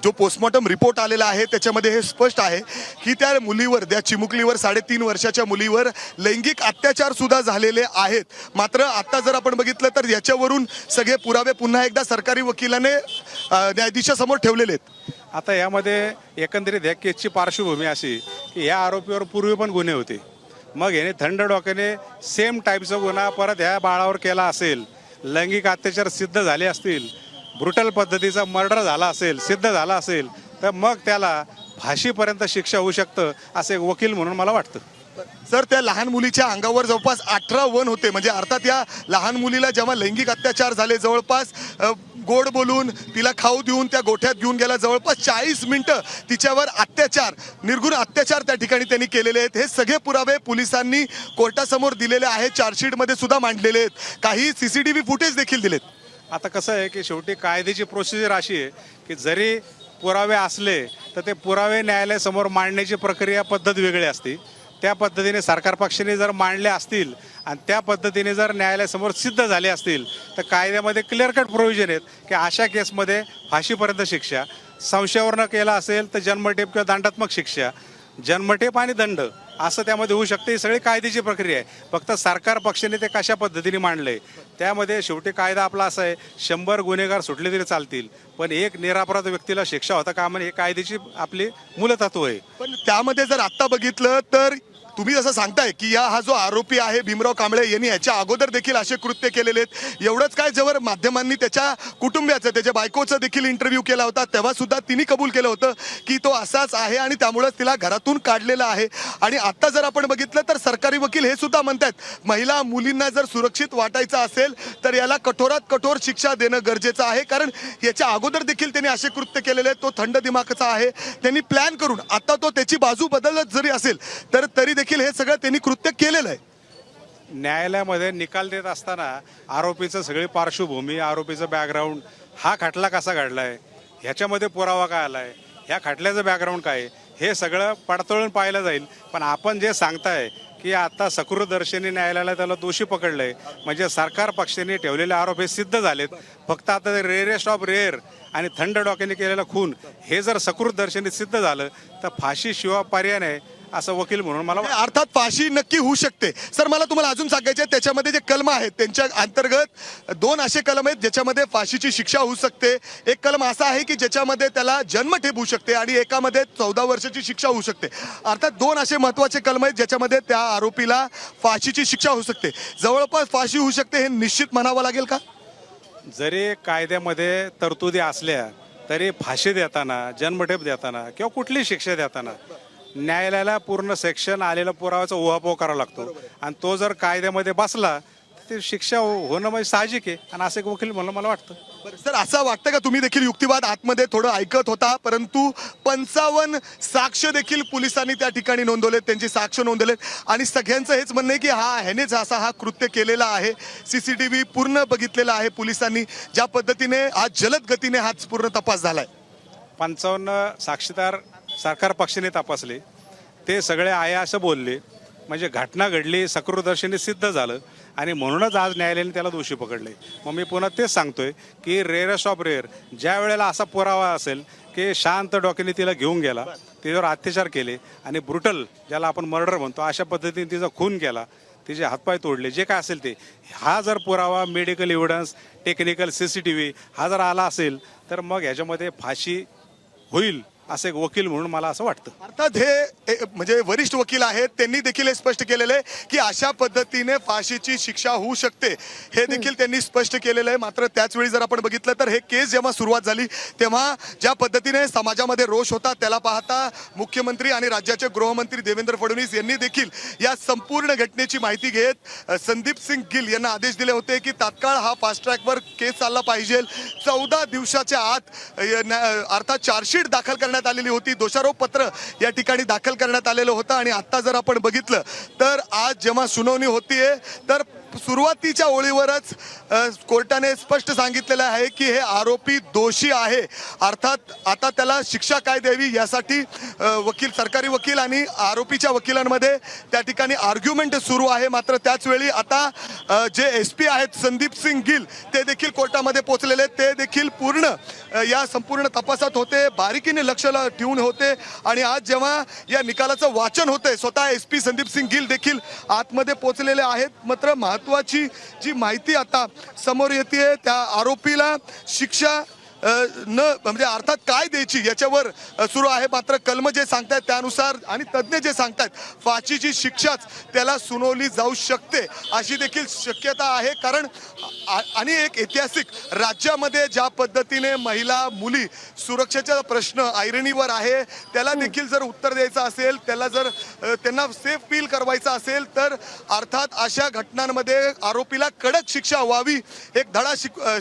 जो पोस्टमॉर्टम रिपोर्ट आलेला आहे त्याच्यामध्ये हे स्पष्ट आहे की त्या मुलीवर, त्या चिमुकलीवर, 3.5 वर्षाच्या मुलीवर लैंगिक अत्याचार सुद्धा झालेले आहेत. मात्र आता जर आपण बघितलं तर याच्यावरून सगळे पुरावे पुन्हा एकदा सरकारी वकिलाने न्यायाधीशासमोर ठेवलेले आहेत. आता यामध्ये एकंदरीत या केसची पार्श्वभूमी अशी की या आरोपीवर पूर्वी पण गुन्हे होते. मग याने थंड डोक्याने सेम टाईपचा गुन्हा परत ह्या बाळावर केला असेल, लैंगिक अत्याचार सिद्ध झाले असतील, ब्रुटल पद्धतीचा मर्डर झाला असेल, सिद्ध झाला असेल, तर मग त्याला फाशीपर्यंत शिक्षा होऊ शकतं असं एक वकील म्हणून मला वाटतं. सर त्या लहान मुलीच्या अंगावर जवळपास 18 वन होते, म्हणजे अर्थात या लहान मुलीला जेव्हा लैंगिक अत्याचार झाले, जवळपास गोड बोलून तिला खाऊ देऊन त्या गोठ्यात घेऊन गेला, जवळपास 40 मिनिटं तिच्यावर अत्याचार, निर्गुण अत्याचार त्या ठिकाणी त्यांनी केलेले आहेत. हे सगळे पुरावे पोलिसांनी कोर्टासमोर दिलेले आहेत, चार्जशीटमध्ये सुद्धा मांडलेले आहेत, काही CCTV फुटेज देखील दिलेत. आता कसं आहे की शेवटी कायद्याची प्रोसिजर अशी आहे की जरी पुरावे असले तर ते पुरावे न्यायालयासमोर मांडण्याची प्रक्रिया पद्धत वेगळी असते. त्या पद्धतीने सरकार पक्षाने जर मांडले असतील आणि त्या पद्धतीने जर न्यायालयासमोर सिद्ध झाले असतील तर कायद्यामध्ये क्लिअर कट प्रोव्हिजन आहेत की अशा केसमध्ये फाशीपर्यंत शिक्षा, संशयावरनं केला असेल तर जन्मठेप किंवा दंडात्मक शिक्षा, जन्मठेप आणि दंड असं त्यामध्ये होऊ शकते. ही सगळी कायद्याची प्रक्रिया आहे. फक्त सरकार पक्षाने ते कशा पद्धतीने मांडले त्यामध्ये शेवटी कायदा आपला असा आहे, 100 गुन्हेगार सुटले तरी चालतील पण एक निरपराध व्यक्तीला शिक्षा होता कामा नये, हे कायद्याची आपली मूलतत्व आहे. पण त्यामध्ये जर आत्ता बघितलं तर तुम्ही जसं सांगताय की हा जो आरोपी आहे भीमराव कांबळे यांनी याच्या अगोदर देखील असे कृत्य केलेले आहेत. एवढंच काय, जेव्हा माध्यमांनी त्याच्या कुटुंबियाचं, त्याच्या बायकोचं देखील इंटरव्ह्यू केला होता तेव्हा सुद्धा तिने कबूल केलं होतं की तो असाच आहे आणि त्यामुळेच तिला घरातून काढलेलं आहे. आणि आता जर आपण बघितलं तर सरकारी वकील हे सुद्धा म्हणतात महिला मुलींना जर सुरक्षित वाटायचं असेल तर याला कठोरात कठोर शिक्षा देणं गरजेचं आहे, कारण याच्या अगोदर देखील त्यांनी असे कृत्य केलेले आहेत. तो थंड दिमागाचा आहे, त्यांनी प्लॅन करून, आता तो त्याची बाजू बदलत जरी असेल तर तरी देखील हे सगळं त्यांनी कृत्य केलेलं आहे. न्यायालयामध्ये निकाल देत असताना आरोपीचं सगळी पार्श्वभूमी, आरोपीचं बॅकग्राऊंड, हा खटला कसा घडलाय, ह्याच्यामध्ये पुरावा काय आलाय, ह्या खटल्याचं बॅकग्राऊंड काय आहे, हे सगळं पडताळून पाहिलं जाईल. पण आपण जे सांगताय की आता सकृतदर्शनी न्यायालयाला त्याला दोषी पकडलंय, म्हणजे सरकार पक्षाने ठेवलेले आरोप हे सिद्ध झालेत. फक्त आता रेअरेस्ट ऑफ रेअर आणि थंड डोक्याने केलेला खून हे जर सकृतदर्शनी सिद्ध झालं तर फाशी शिवाय पर्याय नाही असं वकील म्हणून मला अर्थात फाशी नक्की होऊ शकते. सर मला तुम्हाला अजून सांगायचे आहे, त्याच्यामध्ये जे कलम आहेत त्यांच्या अंतर्गत 2 असे कलम आहेत ज्याच्यामध्ये फाशीची शिक्षा होऊ शकते. एक कलम असा आहे की ज्याच्यामध्ये त्याला जन्मठेप होऊ शकते आणि एकामध्ये 14 वर्षाची शिक्षा होऊ शकते. अर्थात 2 असे महत्त्वाचे कलम आहेत ज्याच्यामध्ये त्या आरोपीला फाशीची शिक्षा होऊ शकते. जवळपास फाशी होऊ शकते हे निश्चित म्हणावं लागेल का? जरी कायद्यामध्ये तरतुदी असल्या तरी फाशी देताना, जन्मठेप देताना किंवा कुठलीही शिक्षा देताना न्यायालयाला पूर्ण सेक्शन आलेला पुराव्याचा उहापोह करावा लागतो आणि तो जर कायद्यामध्ये बसला तर शिक्षा होणं म्हणजे साहजिक आहे आणि असं एक वकील म्हणून मला वाटतं. सर असं वाटतं का, तुम्ही देखील युक्तिवाद आतमध्ये थोडं ऐकत होता, परंतु 55 साक्ष देखील पोलिसांनी त्या ठिकाणी नोंदवलेत, त्यांची साक्ष नोंदवलेत आणि सगळ्यांचं हेच म्हणणं आहे की ह्यानेच असा हा कृत्य केलेला आहे. CCTV पूर्ण बघितलेला आहे पोलिसांनी, ज्या पद्धतीने आज जलद गतीने हाच पूर्ण तपास झालाय. 55 साक्षीदार सरकार पक्षाने तपासले, ते सगळे आहे असं बोलले, म्हणजे घटना घडली, सकृतदर्शनी सिद्ध झालं आणि म्हणूनच आज न्यायालयाने त्याला दोषी पकडले. मग मी पुन्हा तेच सांगतोय की रेअरेस्ट ऑफ रेअर, ज्या वेळेला असा पुरावा असेल की शांत डोक्याने तिला घेऊन गेला, तिच्यावर अत्याचार केले आणि ब्रुटल, ज्याला आपण मर्डर म्हणतो, अशा पद्धतीने तिचा खून केला, तिचे हातपाय तोडले, जे काय असेल ते, हा जर पुरावा, मेडिकल एव्हिडन्स, टेक्निकल CCTV हा जर आला असेल तर मग ह्याच्यामध्ये फाशी होईल असं एक वकील म्हणून मला असं वाटतं. अर्थात हे म्हणजे वरिष्ठ वकील आहेत, त्यांनी देखील हे स्पष्ट केलेलं आहे की अशा पद्धतीने फाशीची शिक्षा होऊ शकते, हे देखील त्यांनी स्पष्ट केलेलं आहे. मात्र त्याच वेळी जर आपण बघितलं तर हे केस जेव्हा सुरुवात झाली तेव्हा ज्या पद्धतीने समाजामध्ये रोष होता त्याला पाहता मुख्यमंत्री आणि राज्याचे गृहमंत्री देवेंद्र फडणवीस यांनी देखील या संपूर्ण घटनेची माहिती घेत संदीप सिंग गिल यांना आदेश दिले होते की तात्काळ हा फास्ट ट्रॅकवर केस चालला पाहिजे. 14 दिवसाच्या आत अर्थात चार्जशीट दाखल करण्यात आलेली होती, दोषारोप पत्र या ठिकाणी दाखल करण्यात आलेलं होतं. आणि आता जर आपण बघितलं तर आज जेव्हा सुनावणी होतीये तर सुरुवातीच्या ओळीवरच कोर्टाने स्पष्ट सांगितलेलं आहे की हे आरोपी दोषी आहे. अर्थात आता त्याला शिक्षा काय द्यावी यासाठी वकील, सरकारी वकील आणि आरोपीच्या वकिलांमध्ये त्या ठिकाणी आर्ग्युमेंट सुरू आहे. मात्र त्याच वेळी आता जे SP आहेत संदीप सिंग गिल ते देखील कोर्टामध्ये पोहोचलेले, ते देखील पूर्ण या संपूर्ण तपासात होते, बारीकीने लक्ष ठेवून होते. आणि आज जेव्हा या निकालाचं वाचन होतंय स्वतः SP संदीप सिंग गिल देखील आतमध्ये पोहोचलेले आहेत. मात्र महत्त्वाची जी माहिती आता समोर येते त्या आरोपीला शिक्षा न म्हणजे अर्थात काय द्यायची याच्यावर सुरू आहे. मात्र कलम जे सांगतायत त्यानुसार आणि तज्ज्ञ जे सांगतायत फाशीची शिक्षाच त्याला सुनावली जाऊ शकते अशी देखील शक्यता आहे. कारण आणि एक ऐतिहासिक राज्यामध्ये ज्या पद्धतीने महिला मुली सुरक्षेचा प्रश्न ऐरणीवर आहे त्याला देखील जर उत्तर द्यायचं असेल, त्याला जर त्यांना सेफ फील करवायचं असेल तर अर्थात अशा घटनांमध्ये आरोपीला कडक शिक्षा व्हावी, एक धडा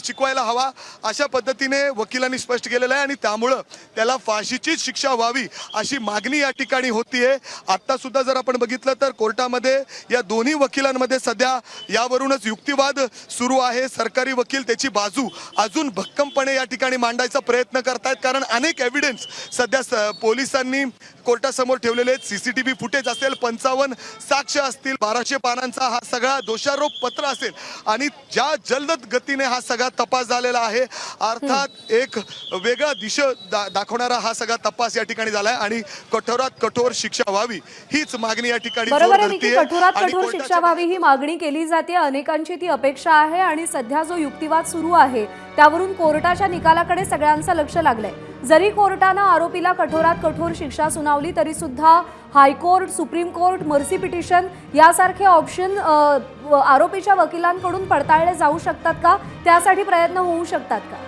शिकवायला हवा अशा पद्धतीने वकिलांनी स्पष्ट केलेलं आहे. आणि त्यामुळं त्याला फाशीचीच शिक्षा व्हावी अशी मागणी या ठिकाणी होतीये. आता सुद्धा जर आपण बघितलं तर कोर्टामध्ये या दोन्ही वकिलांमध्ये सध्या यावरूनच युक्तिवाद सुरू आहे. सरकारी वकील त्याची बाजू अजून भक्कमपणे या ठिकाणी मांडायचा प्रयत्न करतायत. कारण अनेक एव्हिडन्स सध्या पोलिसांनी कोर्टासमोर ठेवलेले आहेत. सीसीटीव्ही फुटेज असेल, 55 साक्ष असतील, 1200 पानांचा हा सगळा दोषारोप पत्र असेल आणि ज्या जलद गतीने हा सगळा तपास झालेला आहे. अर्थात एक वेगळा दिशा दाखवणारा हा सगळा तपास या ठिकाणी झालाय आणि कठोरात कठोर शिक्षा व्हावी हीच मागणी या ठिकाणी बरोबर आहे जोर निकी, धरतेय. कठोरात आणि कठोर शिक्षा व्हावी ही मागणी केली जाते. अनेकांची ती अपेक्षा आहे आणि सध्या जो युक्तिवाद सुरू आहे त्यावरून कोर्टाच्या निकालाकडे सगळ्यांचं लक्ष लागलंय. जरी कोर्टानं आरोपीला कठोरात कठोर शिक्षा सुनावली तरी सुद्धा high court, supreme court, mercy petition यासारखे ऑप्शन आरोपीच्या वकिलांकडून पडताळले जाऊ शकतात का? त्यासाठी प्रयत्न होऊ शकतात का?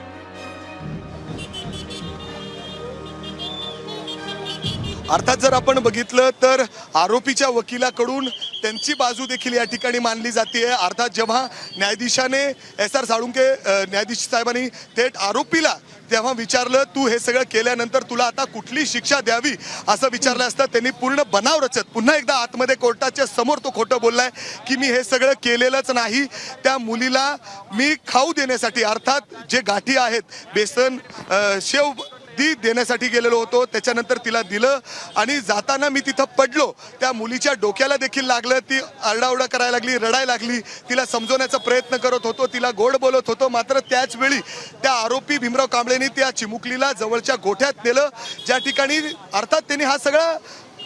अर्थात जर आपण बघितलं तर आरोपीच्या वकिलाकडून त्यांची बाजू देखील या ठिकाणी मानली जाते. अर्थात जेव्हा न्यायाधीशाने SR साळुंके न्यायाधीश साहेबांनी थेट आरोपीला तेव्हा विचारलं तू हे सगळं केल्यानंतर तुला आता कुठली शिक्षा द्यावी असं विचारलं असतं, त्यांनी पूर्ण बनाव रचत पुन्हा एकदा आतमध्ये कोर्टाच्या समोर तो खोटं बोललाय की मी हे सगळं केलेलंच नाही. त्या मुलीला मी खाऊ देण्यासाठी अर्थात जे गाठी आहेत बेसन शेव देण्यासाठी गेलेलो होतो, त्याच्यानंतर तिला दिलं आणि जाताना मी तिथं पडलो. त्या मुलीच्या डोक्याला देखील लागलं, ती आरडाओरडा करायला लागली, रडायला लागली. तिला समजवण्याचा प्रयत्न करत होतो, तिला गोड बोलत होतो. मात्र त्याच वेळी त्या आरोपी भीमराव कांबळेंनी त्या चिमुकलीला जवळच्या गोठ्यात नेलं ज्या ठिकाणी अर्थात त्यांनी हा सगळा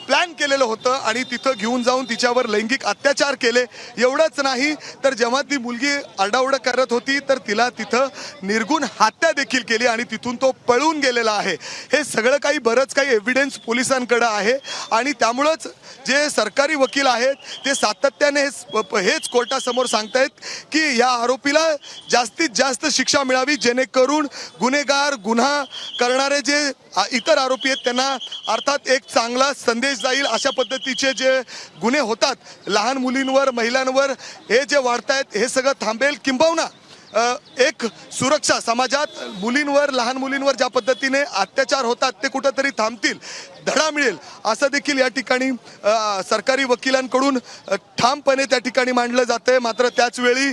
प्लॅन केलेलं होतं आणि तिथं घेऊन जाऊन तिच्यावर लैंगिक अत्याचार केले. एवढंच नाही तर जेव्हा ती मुलगी आरडाओरडा करत होती तर तिला तिथं निर्गुण हत्या देखील केली आणि तिथून तो पळून गेलेला आहे. हे सगळं काही बरंच काही एव्हिडन्स पोलिसांकडे आहे आणि त्यामुळंच जे सरकारी वकील आहेत ते सातत्याने हेच कोर्टासमोर सांगतायत की या आरोपीला जास्तीत जास्त शिक्षा मिळावी जेणेकरून गुन्हेगार, गुन्हा करणारे जे इतर आरोपी आहेत त्यांना अर्थात एक चांगला संदेश जाईल. अशा पद्धतीचे जे गुन्हे होतात लहान मुलींवर, महिलांवर हे जे वाढतायत हे सगळं थांबेल. किंबहुना एक सुरक्षा समाजात मुलींवर, लहान मुलींवर ज्या पद्धतीने अत्याचार होतात ते कुठंतरी थांबतील, धडा मिळेल असं देखील या ठिकाणी सरकारी वकिलांकडून ठामपणे त्या ठिकाणी मांडलं जातंय. मात्र त्याच वेळी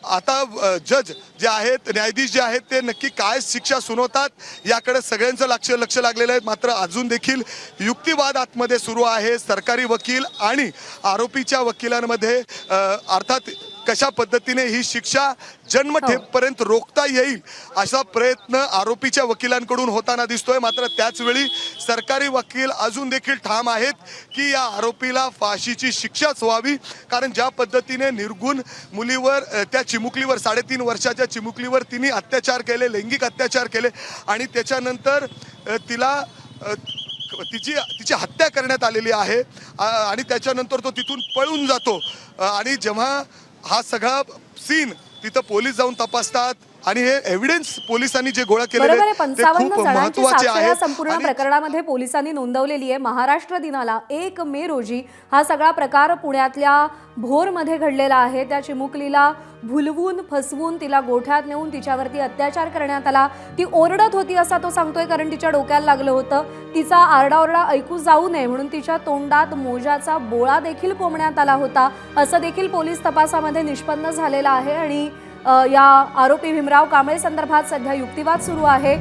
आता जज जे आहेत, न्यायाधीश जे आहेत ते नक्की काय शिक्षा सुनावतात याकडे सगळ्यांचं लक्ष लागलेलं आहे. मात्र अजून देखील युक्तिवाद आतमध्ये सुरू आहे. सरकारी वकील आणि आरोपीच्या वकिलांमध्ये अर्थात कशा पद्धतीने ही शिक्षा जन्मठेपर्यंत रोखता येईल असा प्रयत्न आरोपीच्या वकिलांकडून होताना दिसतोय. मात्र त्याच वेळी सरकारी वकील अजून देखील ठाम आहेत की या आरोपीला फाशीची शिक्षाच व्हावी. कारण ज्या पद्धतीने निर्गुण मुलीवर, त्या चिमुकलीवर, 3.5 वर्षाच्या चिमुकलीवर तिने अत्याचार केले, लैंगिक अत्याचार केले आणि त्याच्यानंतर तिची हत्या करण्यात आलेली आहे आणि त्याच्यानंतर तो तिथून पळून जातो आणि जेव्हा हा सगळा सीन तिथं पोलीस जाऊन तपासतात आणि हे एव्हिडन्स पोलिसांनी जे गोळा केलेले बरोबर आहे. ते 55 खूप जणांची महत्त्वाचे साक्ष या आहेत. संपूर्ण प्रकरणामध्ये पोलिसांनी नोंदवलेली आहे. महाराष्ट्र दिनाला 1 मे रोजी हा सगळा प्रकार पुण्यातल्या भोरमध्ये घडलेला आहे. त्या चिमुकलीला भुलवून, फसवून तिला गोठ्यात नेऊन तिच्यावरती अत्याचार करण्यात आला. ती ओरडत होती असा तो सांगतोय कारण तिच्या डोक्याला लागलं होतं. तिचा आरडाओरडा ऐकू जाऊ नये म्हणून तिच्या तोंडात मोजाचा बोळा देखील कोंबण्यात आला होता असं देखील पोलीस तपासामध्ये निष्पन्न झालेलं आहे. आणि या आरोपी भीमराव कांबळे संदर्भात सध्या युक्तिवाद सुरू आहे.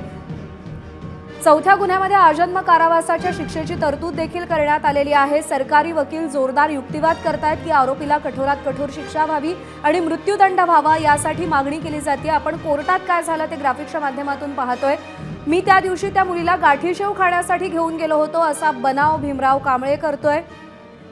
4थ्या गुन्ह्यामध्ये आजन्म कारावासाच्या शिक्षेची तरतूद देखील करण्यात आलेली आहे. सरकारी वकील जोरदार युक्तिवाद करतायत की आरोपीला कठोरात कठोर शिक्षा व्हावी आणि मृत्यूदंड व्हावा यासाठी मागणी केली जाते. आपण कोर्टात काय झालं ते ग्राफिक्सच्या माध्यमातून पाहतोय. मी त्या दिवशी त्या मुलीला गाठीशेव खाण्यासाठी घेऊन गेलो होतो असा बनाव भीमराव कांबळे करतोय.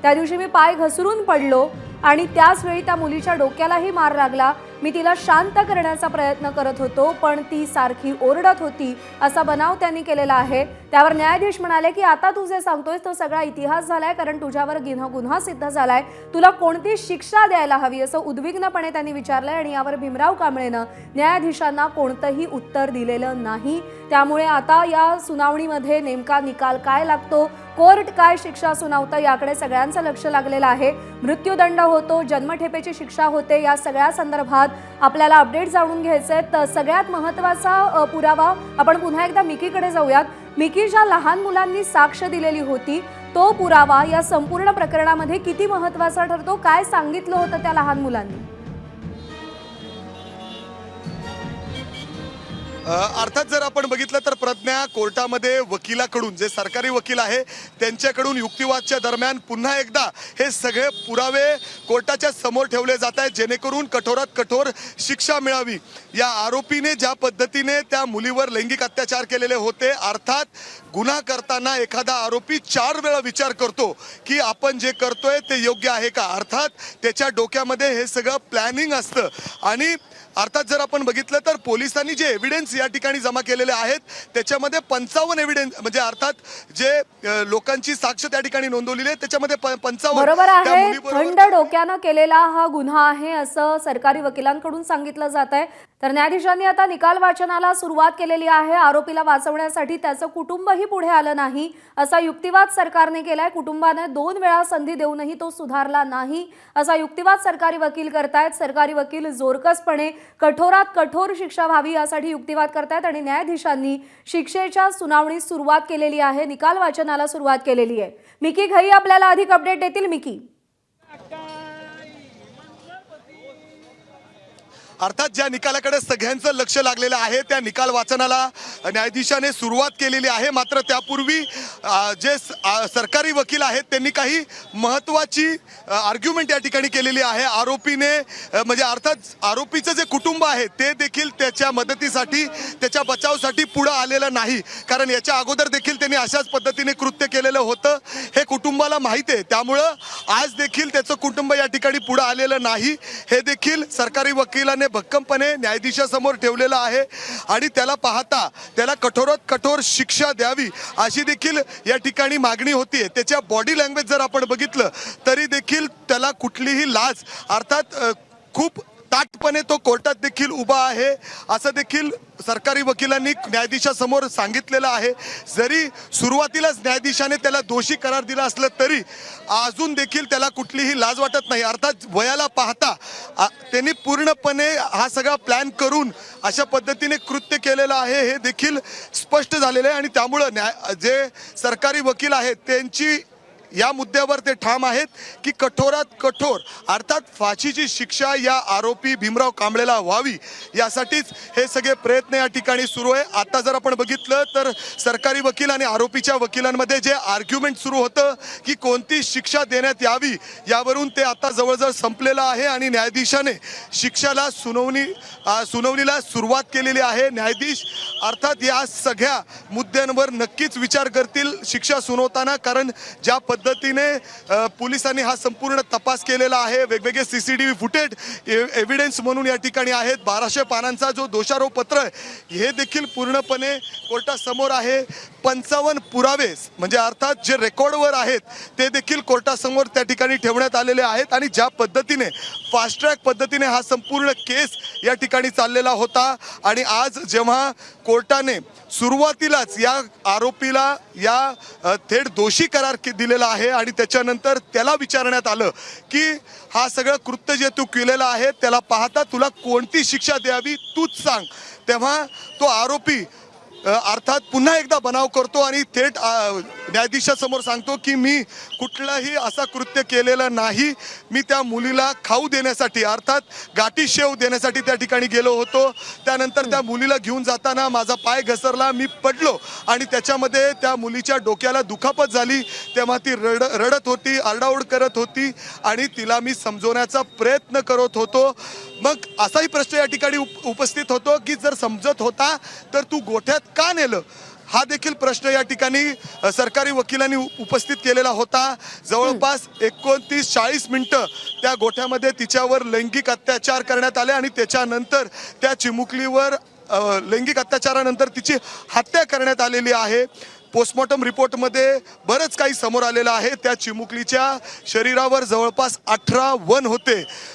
त्या दिवशी मी पाय घसरून पडलो आणि त्याच वेळी त्या मुलीच्या डोक्यालाही मार लागला. मी तिला शांत करण्याचा प्रयत्न करत होतो, पण ती सारखी ओरडत होती, असा बनाव त्यांनी केलेला आहे. त्यावर न्यायाधीश म्हणाले की आता तू जे सांगतोयस तो सगळा इतिहास झालाय, कारण तुझ्यावर गुन्हा सिद्ध झालाय. तुला कोणती शिक्षा द्यायला हवी, असं उद्विग्नपणे त्यांनी विचारलंय. आणि यावर भीमराव कांबळेनं न्यायाधीशांना कोणतंही उत्तर दिलेलं नाही. त्यामुळे आता या सुनावणीमध्ये नेमका निकाल काय लागतो, कोर्ट काय शिक्षा सुनावतं, याकडे सगळ्यांचं लक्ष लागलेलं आहे. मृत्यूदंड होतो, जन्मठेपेची शिक्षा होते, या सगळ्या संदर्भात आपल्याला अपडेट जाणून घ्यायचे. तर सगळ्यात महत्त्वाचा पुरावा आपण पुन्हा एकदा मिकीकडे जाऊयात. मिकी, ज्या लहान मुलांनी साक्ष दिलेली होती तो पुरावा या संपूर्ण प्रकरणामध्ये किती महत्त्वाचा ठरतो? काय सांगितलं होतं त्या लहान मुलांनी? अर्थात जर आपण बघितलं तर प्रज्ञा कोर्टामध्ये वकिलाकडून, जे सरकारी वकील आहे त्यांच्याकडून युक्तिवादच्या दरम्यान पुन्हा एकदा हे सगळे पुरावे कोर्टाच्या समोर ठेवले जात आहेत, जेणेकरून कठोरात कठोर शिक्षा मिळावी. या आरोपीने ज्या पद्धतीने त्या मुलीवर लैंगिक अत्याचार केलेले होते, अर्थात गुन्हा करताना एखादा आरोपी 4 वेळा विचार करतो की आपण जे करतोय ते योग्य आहे का. अर्थात त्याच्या डोक्यामध्ये हे सगळं प्लॅनिंग असतं. आणि अर्थात जर आपण बघितलं तर पोलिसांनी जे एव्हिडन्स या ठिकाणी जमा केलेले आहेत त्याच्यामध्ये 55 एव्हिडन्स, म्हणजे अर्थात जे लोकांची साक्ष त्या ठिकाणी नोंदवलेली आहे त्याच्यामध्ये 55. बरोबर आहे, थंड डोक्यानं केलेला हा गुन्हा आहे असं सरकारी वकिलांकडून सांगितलं जात आहे. तर न्यायाधीशांनी आता निकाल वाचनाला सुरुवात केलेली आहे. आरोपीला वाचवण्यासाठी त्याचं कुटुंबही पुढे आलं नाही असा युक्तिवाद सरकारने केलाय. कुटुंबाने 2 वेळा संधी देऊनही तो सुधारला नाही असा युक्तिवाद सरकारी वकील करतायत. सरकारी वकील जोरकसपणे कठोरात कठोर शिक्षा व्हावी यासाठी युक्तिवाद करतायत आणि न्यायाधीशांनी शिक्षेच्या सुनावणीस सुरुवात केलेली आहे, निकाल वाचनाला सुरुवात केलेली आहे. मिकी घई आपल्याला अधिक अपडेट देतील. मिकी, अर्थात ज्या निकालाकडे सगळ्यांचं लक्ष लागलेलं आहे त्या निकाल वाचनाला न्यायाधीशाने सुरुवात केलेली आहे. मात्र त्यापूर्वी जे सरकारी वकील आहेत त्यांनी काही महत्त्वाची आर्ग्युमेंट या ठिकाणी केलेली आहे. आरोपीने म्हणजे अर्थात आरोपीचं जे कुटुंब आहे ते देखील त्याच्या मदतीसाठी, त्याच्या बचावासाठी पुढं आलेलं नाही, कारण याच्या अगोदर देखील त्यांनी अशाच पद्धतीने कृत्य केलेलं होतं. हे कुटुंबाला माहिती आहे, त्यामुळं आज देखील त्याचं कुटुंब या ठिकाणी पुढं आलेलं नाही. हे देखील सरकारी वकिलाने भक्कमपणे न्यायाधीशासमोर ठेवलेलं आहे आणि त्याला पाहता त्याला कठोरात कठोर शिक्षा द्यावी अशी देखील या ठिकाणी मागणी होतीये. त्याच्या बॉडी लँग्वेज जर आपण बघितलं तरी देखील त्याला कुठलीही लाज, अर्थात खूप ताटपणे तो कोर्टात देखील उभा आहे असं देखील सरकारी वकिलांनी न्यायाधीशासमोर सांगितलेलं आहे. जरी सुरुवातीलाच न्यायाधीशाने त्याला दोषी करार दिला असलं तरी अजून देखील त्याला कुठलीही लाज वाटत नाही. अर्थात वयाला पाहता त्यांनी पूर्णपणे हा सगळा प्लॅन करून अशा पद्धतीने कृत्य केलेलं आहे हे देखील स्पष्ट झालेलं आहे. आणि त्यामुळं जे सरकारी वकील आहेत त्यांची या मुद्द्यावर ते ठाम आहेत की कठोरात कठोर अर्थात फाशीची शिक्षा या आरोपी भीमराव कांबळेला व्हावी, यासाठीच हे सगळे प्रयत्न या ठिकाणी सुरू आहे. आता जर आपण बघितलं तर सरकारी वकील आणि आरोपीच्या वकिलांमध्ये जे आर्ग्युमेंट सुरू होतं की कोणती शिक्षा देण्यात यावी, यावरून ते आता जवळजवळ संपलेलं आहे आणि न्यायाधीशाने शिक्षाला सुनावणीला सुरुवात केलेली आहे. न्यायाधीश अर्थात या सगळ्या मुद्द्यांवर नक्कीच विचार करतील शिक्षा सुनावताना, कारण ज्या पद्धतीने पोलिसांनी हा संपूर्ण तपास केलेला आहे, वेगवेगळे CCTV फुटेज एव्हिडन्स म्हणून या ठिकाणी आहेत. 1200 पानांचा जो दोषारोप पत्र आहे हे देखील पूर्णपणे कोर्टासमोर आहे. 55 पुरावे म्हणजे अर्थात जे रेकॉर्डवर आहेत ते देखील कोर्टासमोर त्या ठिकाणी ठेवण्यात आलेले आहेत. आणि ज्या पद्धतीने फास्ट ट्रॅक पद्धतीने हा संपूर्ण केस या ठिकाणी चाललेला होता आणि आज जेव्हा कोर्टाने सुरुवातीलाच या आरोपीला या थेट दोषी करार दिलेला आहे आणि त्याच्यानंतर त्याला विचारण्यात आलं की हा सगळं कृत्य जे तू केलेलं आहे त्याला पाहता तुला कोणती शिक्षा द्यावी तूच सांग, तेव्हा तो आरोपी अर्थात पुन्हा एकदा बनाव करतो आणि थेट न्यायाधीशासमोर सांगतो की मी कुठलाही असा कृत्य केलेलं नाही, मी त्या मुलीला खाऊ देण्यासाठी अर्थात गाठी शेव देण्यासाठी त्या ठिकाणी गेलो होतो. त्यानंतर त्या मुलीला घेऊन जाताना माझा पाय घसरला, मी पडलो आणि त्याच्यामध्ये त्या मुलीच्या डोक्याला दुखापत झाली. तेव्हा ती रडत होती, आरडाओरड करत होती आणि तिला मी समजवण्याचा प्रयत्न करत होतो. मग असाही प्रश्न या ठिकाणी उपस्थित होतो की जर समजत होता तर तू गोठ्यात का नेलं, हा देखील प्रश्न या ठिकाणी सरकारी वकिलांनी उपस्थित केलेला होता. जवळपास 29-40 मिनिटं त्या गोठ्यामध्ये तिच्यावर लैंगिक अत्याचार करण्यात आले आणि त्याच्यानंतर त्या चिमुकलीवर लैंगिक अत्याचारानंतर तिची हत्या करण्यात आलेली आहे. पोस्टमॉर्टम रिपोर्टमध्ये बरंच काही समोर आलेलं आहे. त्या चिमुकलीच्या शरीरावर जवळपास 18 वन होते.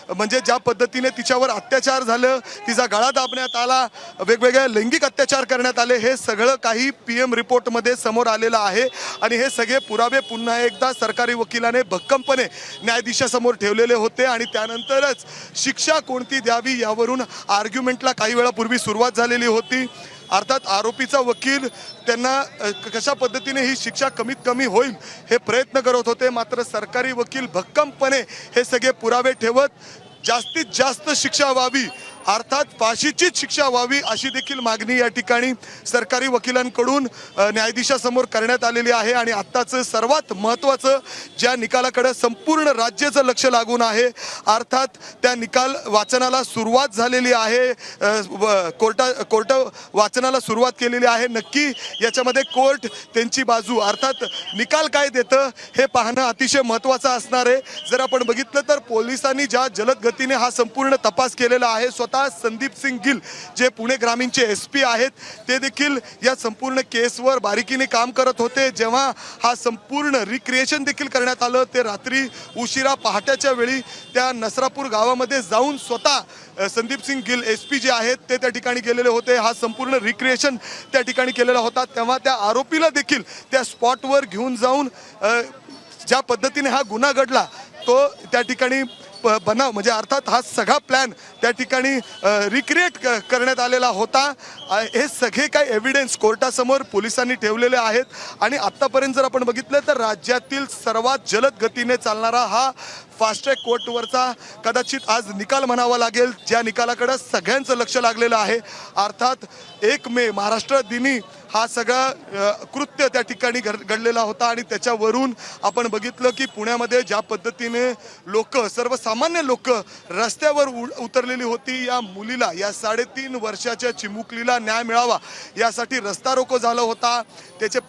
म्हणजे ज्या पद्धतीने तिच्यावर अत्याचार झालं, तिचा गळा दाबण्यात आला, वेगवेगळे लैंगिक अत्याचार करण्यात आले, हे सगळं काही PM रिपोर्टमध्ये समोर आलेलं आहे. आणि हे सगळे पुरावे पुन्हा एकदा सरकारी वकिलाने भक्कमपणे न्यायाधीशासमोर ठेवलेले होते. आणि त्यानंतरच शिक्षा कोणती द्यावी यावरून आर्ग्युमेंटला काही वेळापूर्वी सुरुवात झालेली होती. अर्थात आरोपीचा वकील त्यांना कशा पद्धतीने ही शिक्षा कमीत कमी होईल हे प्रयत्न करत होते. मात्र सरकारी वकील भक्कमपणे हे सगळे पुरावे ठेवत जास्तीत जास्त शिक्षा व्हावी, अर्थात फाशीचीच शिक्षा व्हावी अशी देखील मागणी या ठिकाणी सरकारी वकिलांकडून न्यायाधीशासमोर करण्यात आलेली आहे. आणि आत्ताचं सर्वात महत्त्वाचं ज्या निकालाकडे संपूर्ण राज्याचं लक्ष लागून आहे, अर्थात त्या निकाल वाचनाला सुरुवात झालेली आहे. कोर्ट वाचनाला सुरुवात केलेली आहे. नक्की याच्यामध्ये कोर्ट त्यांची बाजू अर्थात निकाल काय देतं हे पाहणं अतिशय महत्त्वाचं असणार आहे. जर आपण बघितलं तर पोलिसांनी ज्या जलद गतीने हा संपूर्ण तपास केलेला आहे, संदीप सिंग गिल जे पुणे ग्रामीणचे SP आहेत, ते देखील या संपूर्ण केसवर बारीकीने काम करत होते. जेव्हा हा संपूर्ण रिक्रिएशन देखील करण्यात आलं, ते रात्री उशिरा पहाटेच्या वेळी त्या नसरापूर गावामध्ये जाऊन स्वतः संदीप सिंग गिल SP जे आहेत ते त्या ठिकाणी गेलेले होते. हा संपूर्ण रिक्रिएशन त्या ठिकाणी केलेला होता. तेव्हा त्या आरोपीला देखील त्या स्पॉटवर घेऊन जाऊन ज्या पद्धतीने हा गुन्हा घडला तो त्या ठिकाणी बनाव म्हणजे अर्थात हा सगळा प्लॅन त्या ठिकाणी रिक्रिएट करण्यात आलेला होता. हे सगळे काही एव्हिडन्स कोर्टासमोर पोलिसांनी ठेवलेले आहेत. आणि आत्तापर्यंत जर आपण बघितलं तर राज्यातील सर्वात जलद गतीने चालणारा हा फास्ट ट्रॅक कोर्टवरचा कदाचित आज निकाल म्हणावा लागेल, ज्या निकालाकडे सगळ्यांचं लक्ष लागलेलं आहे. अर्थात 1 मे महाराष्ट्र दिनी हा सगळा कृत्य त्या ठिकाणी घडलेला होता. आणि त्याच्यावरून आपण बघितलं की पुण्यामध्ये ज्या पद्धतीने लोक, सर्वसामान्य लोक रस्त्यावर उतरलेली होती, या मुलीला, या 3.5 वर्षाच्या चिमुकलीला न्याय मिळावा यासाठी रस्ता रोको झाला होता. त्याचे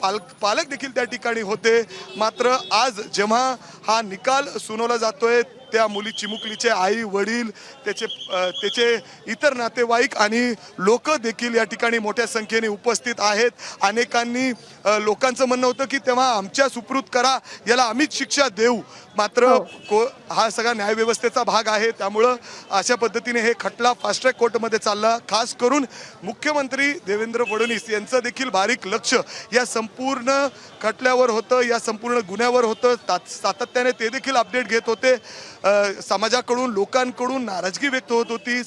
पालक देखील त्या ठिकाणी होते. मात्र आज जेव्हा हा निकाल सुनावला जातोय, त्या मुली चिमुकलीचे आई वडील, त्याचे इतर नातेवाईक आणि लोक देखील या ठिकाणी मोठ्या संख्येने उपस्थित आहेत. अनेकांनी लोकांचं म्हणणं होतं की तेव्हा आमच्या सुप्रूत करा, याला आम्हीच शिक्षा देऊ. मात्र हा सगळा न्यायव्यवस्थेचा भाग आहे, त्यामुळं अशा पद्धतीने हे खटला फास्ट ट्रॅक कोर्टमध्ये चालला. खास करून मुख्यमंत्री देवेंद्र फडणवीस यांचं देखील बारीक लक्ष या संपूर्ण खटल्यावर होतं, या संपूर्ण गुन्ह्यावर होतं. सातत्याने ते देखील अपडेट घेत होते. समाजाकडून, लोकांकडून नाराजगी व्यक्त होत होती.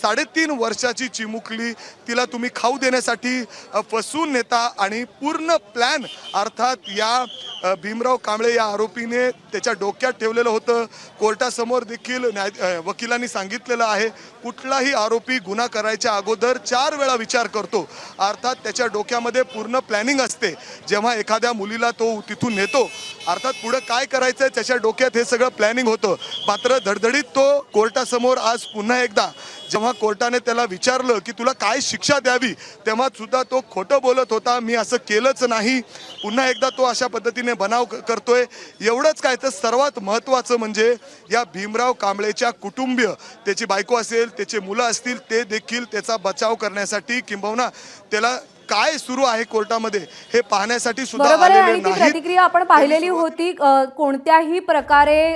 3.5 वर्षाची चिमुकली, तिला तुम्ही खाऊ देण्यासाठी फसवून नेता आणि पूर्ण प्लॅन अर्थात या भीमराव कांबळे या आरोपीने त्याच्या डोक्यात ठेवलेलं होतं. कोर्टासमोर देखील वकिलांनी सांगितलेलं आहे, कुठलाही आरोपी गुन्हा करायच्या अगोदर 4 वेळा विचार करतो. अर्थात त्याच्या डोक्यामध्ये पूर्ण प्लॅनिंग असते. जेव्हा एखाद्या मुलीला तो तिथून नेतो, अर्थात पुढं काय करायचं आहे त्याच्या डोक्यात हे सगळं प्लॅनिंग होतं. मात्र धडधडीत तो कोर्टासमोर आज पुन्हा एकदा जेव्हा कोर्टाने त्याला विचारलं की तुला काय शिक्षा द्यावी, तेव्हा सुद्धा तो खोटं बोलत होता, मी असं केलंच नाही. पुन्हा एकदा तो अशा पद्धतीने बनाव करतोय. एवढंच काय तर सर्वात महत्त्वाचं म्हणजे या भीमराव कांबळेच्या कुटुंबीय, त्याची बायको असेल, त्याचे मुलं असतील, ते देखील त्याचा बचाव करण्यासाठी किंबहुना त्याला काय सुरू आहे कोर्टामध्ये हे पाहण्यासाठी सुद्धा बरोबर आहे. आलेले आणि ती नाहीत. प्रतिक्रिया आपण पाहिलेली होती. कोणत्याही प्रकारे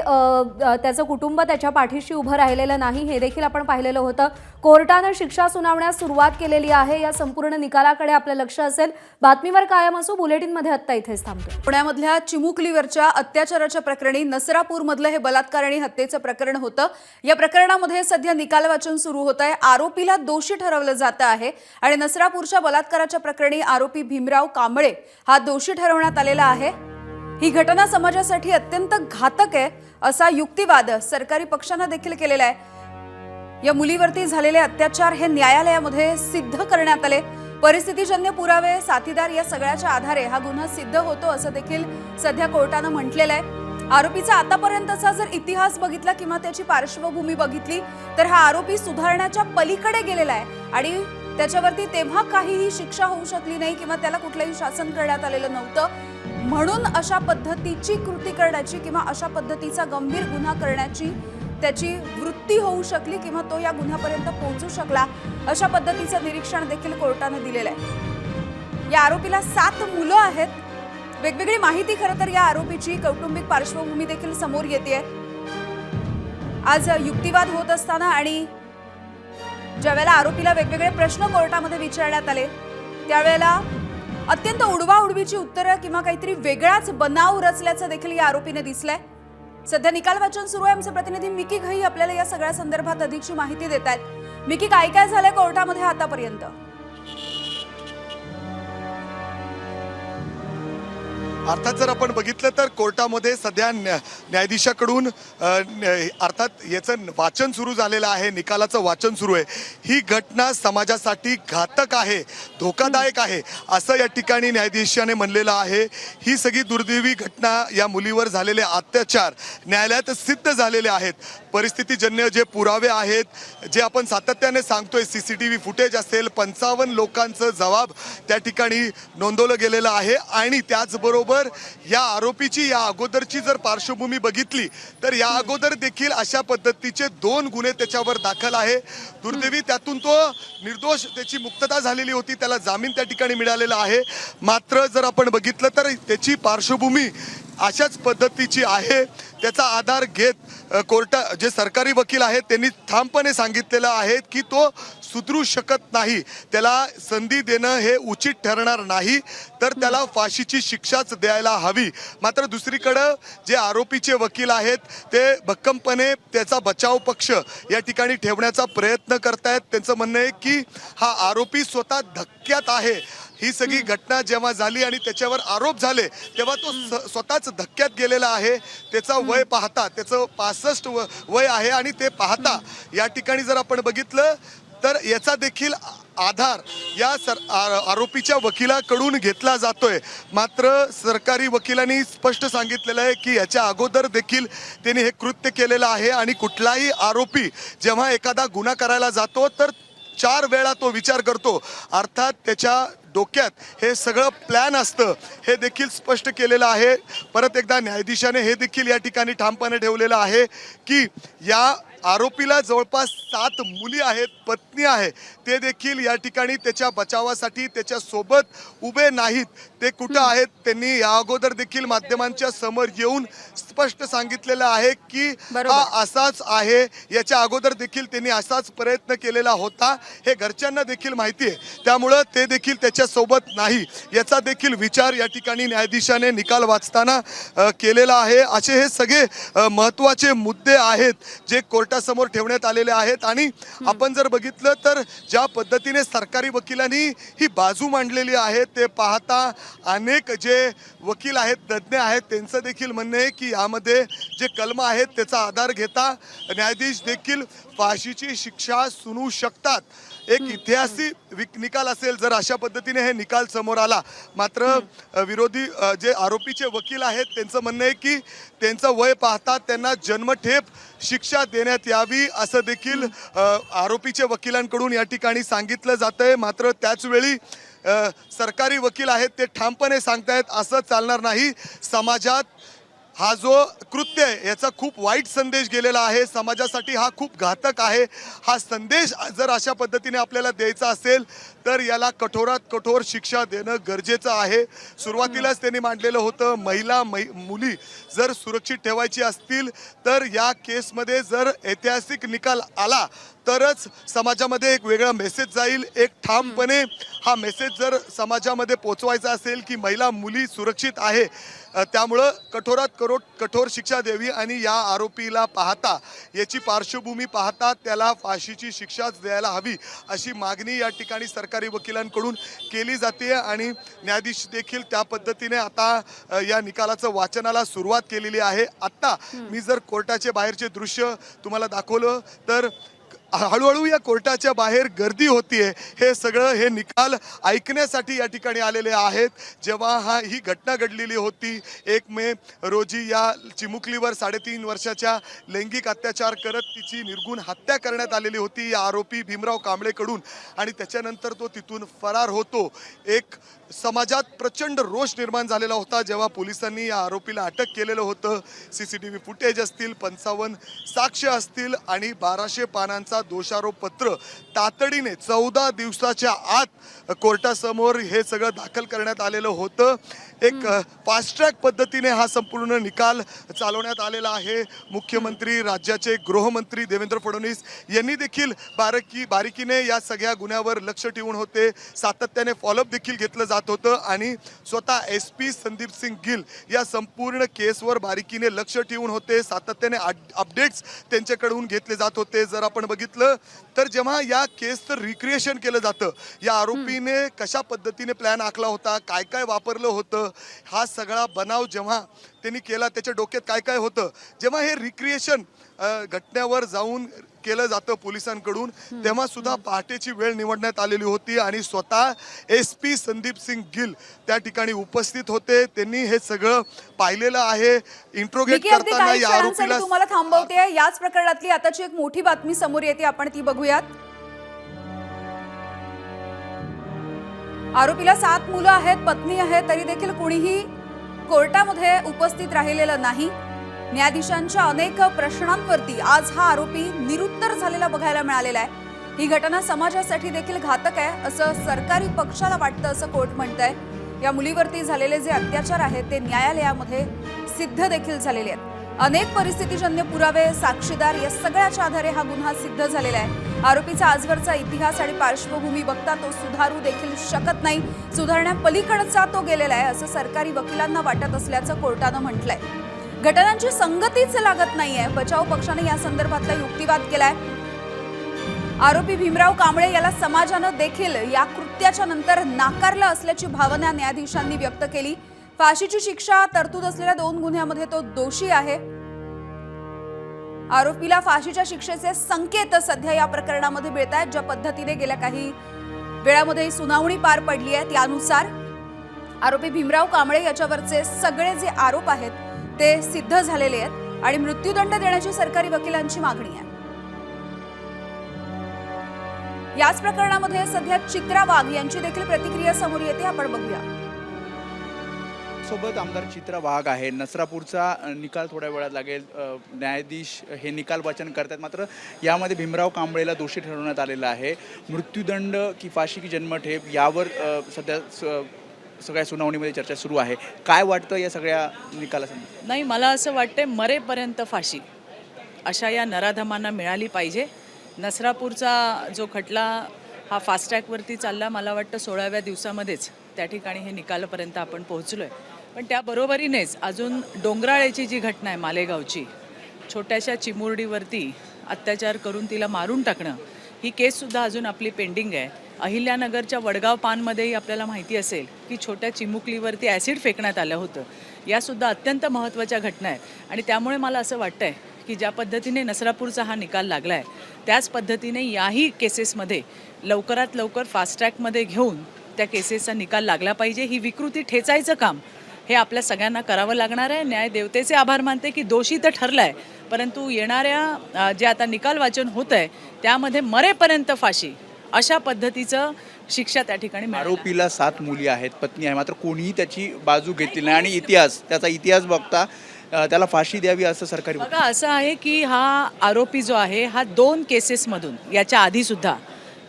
त्याचं कुटुंब त्याच्या पाठीशी उभं राहिलेलं नाही हे देखील आपण पाहिलेलं होतं. कोर्टानं शिक्षा सुनावण्यास सुरुवात केलेली आहे. या संपूर्ण निकालाकडे आपलं लक्ष असेल. बातमीवर कायम असू. बुलेटिनमध्ये आत्ता इथेच थांबतो. पुण्यामधल्या चिमुकलीवरच्या अत्याचाराच्या प्रकरणी नसरापूरमधलं हे बलात्कार आणि हत्येचं प्रकरण होतं. या प्रकरणामध्ये सध्या निकाल वाचन सुरू होत आहे. आरोपीला दोषी ठरवलं जात आहे आणि नसरापूरच्या बलात्काराच्या प्रकरणी आरोपी भीमराव कांबळे हा दोषी ठरवण्यात आलेला आहे. ही घटना समाजासाठी अत्यंत घातक आहे असा युक्तिवाद सरकारी पक्षानं देखील केलेला आहे. या मुलीवरती झालेले अत्याचार हे न्यायालयामध्ये सिद्ध करण्यात आले. परिस्थितीजन्य पुरावे, साथीदार या सगळ्याच्या आधारे हा गुन्हा सिद्ध होतो असं देखील सध्या कोर्टानं म्हटलेलं आहे. आरोपीचा आतापर्यंतचा जर इतिहास बघितला किंवा त्याची पार्श्वभूमी बघितली तर हा आरोपी सुधारण्याच्या पलीकडे गेलेला आहे आणि त्याच्यावरती तेव्हा काहीही शिक्षा होऊ शकली नाही किंवा त्याला कुठलंही शासन करण्यात आलेलं नव्हतं, म्हणून अशा पद्धतीची कृती करण्याची किंवा अशा पद्धतीचा गंभीर गुन्हा करण्याची त्याची वृत्ती होऊ शकली किंवा तो या गुन्ह्यापर्यंत पोहोचू शकला, अशा पद्धतीचं निरीक्षण देखील कोर्टाने दिलेलं आहे. या आरोपीला 7 मुलं आहेत. वेगवेगळी माहिती खरं तर या आरोपीची कौटुंबिक पार्श्वभूमी देखील समोर येते. आज युक्तिवाद होत असताना आणि ज्यावेळेला आरोपीला वेगवेगळे प्रश्न कोर्टामध्ये विचारण्यात आले त्यावेळेला अत्यंत उडवाउडवीची उत्तरं किंवा काहीतरी वेगळाच बनाव रचल्याचं देखील या आरोपीने दिसलंय. सध्या निकाल वाचन सुरू आहे. आमचे प्रतिनिधी मिकी घई आपल्याला या सगळ्या संदर्भात अधिकची माहिती देत आहेत. मिकी, काय काय झालंय कोर्टामध्ये आतापर्यंत? अर्थात जर आपण बघितलं तर कोर्टामध्ये सध्या न्यायाधीशाकडून अर्थात याचं वाचन सुरू झालेलं आहे, निकालाचं वाचन सुरू आहे. ही घटना समाजासाठी घातक आहे, धोकादायक आहे असं या ठिकाणी न्यायाधीशाने म्हणलेलं आहे. ही सगळी दुर्दैवी घटना, या मुलीवर झालेले अत्याचार न्यायालयात सिद्ध झालेले आहेत. परिस्थितीजन्य जे पुरावे आहेत, जे आपण सातत्याने सांगतोय, CCTV फुटेज असेल, 55 लोकांचं जबाब त्या ठिकाणी नोंदवलं गेलेलं आहे. आणि त्याचबरोबर या आरोपीची या अगोदरची जर पार्श्वभूमी बघितली तर या अगोदर देखील अशा पद्धतीचे 2 गुन्हे त्याच्यावर दाखल आहे. दुर्दैवी त्यातून तो निर्दोष, त्याची मुक्तता झालेली होती, त्याला जामीन त्या ठिकाणी मिळालेला आहे. मात्र जर आपण बघितलं तर त्याची पार्श्वभूमी अशाच पद्धतीची आहे. त्याचा आधार घेत जे सरकारी वकील आहेत त्यांनी ठामपणे सांगितलेलं आहे की तो सुधरू शकत नाही, त्याला संधी देणं हे उचित ठरणार नाही, तर त्याला फाशीची शिक्षाच द्यायला हवी. मात्र दुसरीकडं जे आरोपीचे वकील आहेत ते भक्कमपणे त्याचा बचाव पक्ष या ठिकाणी ठेवण्याचा प्रयत्न करतायत. त्यांचं म्हणणं आहे की हा आरोपी स्वतः धक्क्यात आहे. ही सगळी घटना जेव्हा झाली आणि त्याच्यावर आरोप झाले तेव्हा तो स्वतःच धक्क्यात गेलेला आहे. त्याचा वय पाहता, त्याचं 65 वय आहे आणि ते पाहता या ठिकाणी जर आपण बघितलं तर याचा देखील आधार या आरोपीच्या वकिलाकडून घेतला जातोय. मात्र सरकारी वकिलांनी स्पष्ट सांगितलेलं आहे की याच्या अगोदर देखील त्यांनी हे कृत्य केलेलं आहे आणि कुठलाही आरोपी जेव्हा एखादा गुन्हा करायला जातो तर 4 वेळा तो विचार करतो. अर्थात त्याच्या डोक्यात हे सगळं प्लॅन असतं, हे देखील स्पष्ट केलेलं आहे. परत एकदा न्यायाधीशाने हे देखील या ठिकाणी ठामपणे ठेवलेलं आहे की या आरोपीला जवळपास 7 मुली आहेत, पत्नी आहे, ते देखील या ठिकाणी त्याच्या बचावासाठी त्याच्या सोबत उभे नाहीत. ते कुठं आहेत त्यांनी या अगोदर देखील माध्यमांच्या समोर येऊन स्पष्ट सांगितलेलं आहे की हा असाच आहे. याच्या अगोदर देखील त्यांनी असाच प्रयत्न केलेला होता, हे घरच्यांना देखील माहिती आहे, त्यामुळं ते देखील त्याच्या सोबत नाही याचा देखील विचार या ठिकाणी न्यायाधीशाने निकाल वाचताना केलेला आहे. असे हे सगळे महत्त्वाचे मुद्दे आहेत जे कोर्टासमोर ठेवण्यात आलेले आहेत. आणि आपण जर बघितलं तर ज्या पद्धतीने सरकारी वकिलांनी ही बाजू मांडलेली आहे ते पाहता अनेक जे वकील आहेत, तज्ज्ञ आहेत, त्यांचं देखील म्हणणं आहे की यामध्ये जे कलम आहेत त्याचा आधार घेता न्यायाधीश देखील फाशीची शिक्षा सुनवू शकतात. एक ऐतिहासिक निकाल असेल जर अशा पद्धतीने हे निकाल समोर आला. मात्र विरोधी जे आरोपीचे वकील आहेत त्यांचं म्हणणं आहे की त्यांचं वय पाहता त्यांना जन्मठेप शिक्षा देण्यात यावी असं देखील आरोपीचे वकिलांकडून या ठिकाणी सांगितलं जातंय. मात्र त्याचवेळी सरकारी वकील आहेत ते ठामपणे सांगतायत असं चालणार नाही. समाजात हा जो कृत्य आहे याचा खूप वाईट संदेश गेलेला आहे, समाजासाठी हा खूप घातक आहे. हा संदेश जर अशा पद्धतीने आपल्याला द्यायचा असेल तर याला कठोरात कठोर शिक्षा देणं गरजेचं आहे. सुरुवातीलाच त्यांनी मांडलेलं होतं मुली जर सुरक्षित ठेवायची असतील तर या केसमध्ये जर ऐतिहासिक निकाल आला तरच समाजामध्ये एक वेगळा मेसेज जाईल. एक ठामपणे हा मेसेज जर समाजामध्ये पोचवायचा असेल की मुली सुरक्षित आहे, त्यामुळं कठोरात कठोर शिक्षा द्यावी. आणि या आरोपीला पाहता, याची पार्श्वभूमी पाहता त्याला फाशीची शिक्षाच द्यायला हवी अशी मागणी या ठिकाणी सरकारी वकिलांकडून केली जाते. आणि न्यायाधीश देखील त्या पद्धतीने आता या निकालाचं वाचनाला सुरुवात केलेली आहे. आत्ता मी जर कोर्टाचे बाहेरचे दृश्य तुम्हाला दाखवलं तर हळूहळू या कोर्टाच्या बाहेर गर्दी होतीये. हे सगळं हे निकाल ऐकण्यासाठी या ठिकाणी आलेले आहेत. जेव्हा ही घटना घडलेली होती 1 मे रोजी या चिमुकलीवर 3.5 वर्षाच्या लैंगिक अत्याचार करत तिची निर्घुण हत्या करण्यात आलेली होती या आरोपी भीमराव कांबळेकडून, आणि त्याच्यानंतर तो तिथून फरार होतो. एक समाजात प्रचंड रोष निर्माण झालेला होता जेव्हा पोलिसांनी या आरोपीला अटक केलेलं होतं. CCTV फुटेज असतील, 55 साक्ष असतील आणि 1200 पानांचा दोषारोपपत्र तातडीने 14 दिवसाच्या आत कोर्टासमोर हे सगळं दाखल करण्यात आलेलं होतं. एक फास्ट ट्रॅक पद्धतीने हा संपूर्ण निकाल चालवण्यात आलेला आहे. मुख्यमंत्री, राज्याचे गृहमंत्री देवेंद्र फडणवीस यांनी देखील बारीकीने या सगळ्या गुन्ह्यावर लक्ष ठेवून होते. सातत्याने फॉलोअप देखील घेतलं जात होतं आणि स्वतः SP संदीप सिंग गिल या संपूर्ण केसवर बारीकीने लक्ष ठेवून होते. सातत्याने अपडेट्स त्यांच्याकडून घेतले जात होते. जर आपण बघितलं तर जेव्हा या केसचं रिक्रिएशन केलं जातं, या आरोपीने कशा पद्धतीने प्लॅन आखला होता, काय काय वापरलं होतं, हा सगळा बनाव जेव्हा त्यांनी केला, त्याच्या डोक्यात काय काय होतं, जेव्हा हे रिक्रिएशन घटनेवर जाऊन केलं जातं पोलिसांकडून, तेव्हा सुद्धा पहाटेची वेळ निवडण्यात आलेली होती आणि स्वतः SP संदीप सिंग गिल त्या ठिकाणी उपस्थित होते. त्यांनी हे सगळं पाहिलेलं आहे. इंट्रोगेट करताना या आरोपीला तुम्हाला थांबवते. याच प्रकरणातली आताची एक मोठी बातमी समोर येते, आपण ती बघूयात. आरोपीला 7 मुलं आहेत, पत्नी आहे, तरी देखील कुणीही कोर्टामध्ये उपस्थित राहिलेलं नाही. न्यायाधीशांच्या अनेक प्रश्नांवरती आज हा आरोपी निरुत्तर झालेला बघायला मिळालेला आहे. ही घटना समाजासाठी देखील घातक आहे असं सरकारी पक्षाला वाटतं, असं कोर्ट म्हणतंय. या मुलीवरती झालेले जे अत्याचार आहेत ते न्यायालयामध्ये सिद्ध देखील झालेले आहेत. अनेक परिस्थितीजन्य पुरावे, साक्षीदार या सगळ्याच्या आधारे हा गुन्हा सिद्ध झालेला आहे. आरोपीचा आजवरचा इतिहास आणि पार्श्वभूमी बघता तो सुधारू देखील शकत नाही. सुधारण्यापलीकडचा तो गेलेला आहे असं सरकारी वकिलांना वाटत असल्याचं कोर्टानं म्हटलंय. घटनांची संगतीच लागत नाहीये. बचाव पक्षाने या संदर्भातला युक्तिवाद केलाय. आरोपी भीमराव कांबळे याला समाजानं देखील या कृत्याच्या नंतर नाकारलं असल्याची भावना न्यायाधीशांनी व्यक्त केली. फाशीची शिक्षा तरतूद असलेल्या 2 गुन्ह्यामध्ये तो दोषी आहे. आरोपीला फाशीच्या शिक्षेचे संकेत सध्या या प्रकरणामध्ये मिळत आहेत. ज्या पद्धतीने गेल्या काही वेळामध्ये सुनावणी पार पडली आहे त्यानुसार आरोपी भीमराव कांबळे याच्यावरचे सगळे जे आरोप आहेत ते सिद्ध झालेले आहेत आणि मृत्यूदंड देण्याची सरकारी वकिलांची मागणी आहे. याच प्रकरणामध्ये सध्या चित्रा वाघ यांची देखील प्रतिक्रिया समोर येते, आपण बघूया. सोबत आमदार चित्रा वाघ आहे. नसरापूरचा निकाल थोड्या वेळात लागेल. न्यायाधीश हे निकाल वाचन करतात. मात्र यामध्ये भीमराव कांबळेला दोषी ठरवण्यात आलेला आहे. मृत्यूदंड की फाशी की जन्मठेप यावर सध्या सगळ्या सुनावणीमध्ये चर्चा सुरू आहे. काय वाटतं या सगळ्या निकालासंदर्भात? नाही, मला असं वाटतं मरेपर्यंत फाशी अशा या नराधमांना मिळाली पाहिजे. नसरापूरचा जो खटला हा फास्ट ट्रॅकवरती चालला, मला वाटतं 16व्या दिवसामध्येच त्या ठिकाणी हे निकालापर्यंत आपण पोहोचलो आहे. पण त्याबरोबरीनेच अजून डोंगराळेची जी घटना आहे मालेगावची, छोट्याशा चिमुरडीवरती अत्याचार करून तिला मारून टाकणं, ही केससुद्धा अजून आपली पेंडिंग आहे. अहिल्यानगरच्या वडगाव पानमध्येही आपल्याला माहिती असेल की छोट्या चिमुकलीवरती ॲसिड फेकण्यात आलं होतं. यासुद्धा अत्यंत महत्त्वाच्या घटना आहेत आणि त्यामुळे मला असं वाटतं आहे की ज्या पद्धतीने नसरापूरचा हा निकाल लागला आहे त्याच पद्धतीने याही केसेसमध्ये लवकरात लवकर फास्ट ट्रॅकमध्ये घेऊन त्या केसेसचा निकाल लागला पाहिजे. ही विकृती ठेचायचं काम हे आपल्या सगळ्यांना करावं लागणार आहे. न्यायदेवतेचे आभार मानते की दोषी तर ठरला आहे, परंतु येणाऱ्या जे आता निकाल वाचन होत आहे त्यामध्ये मरेपर्यंत फाशी अशा पद्धतीचं शिक्षा त्या ठिकाणी मिळाली. आरोपीला 7 मुली आहेत, पत्नी आहे, मात्र कोणीही त्याची बाजू घेतली नाही आणि त्याचा इतिहास बघता त्याला फाशी द्यावी असं सरकारी बघा, असं आहे की हा आरोपी जो आहे हा 2 केसेसमधून याच्या आधीसुद्धा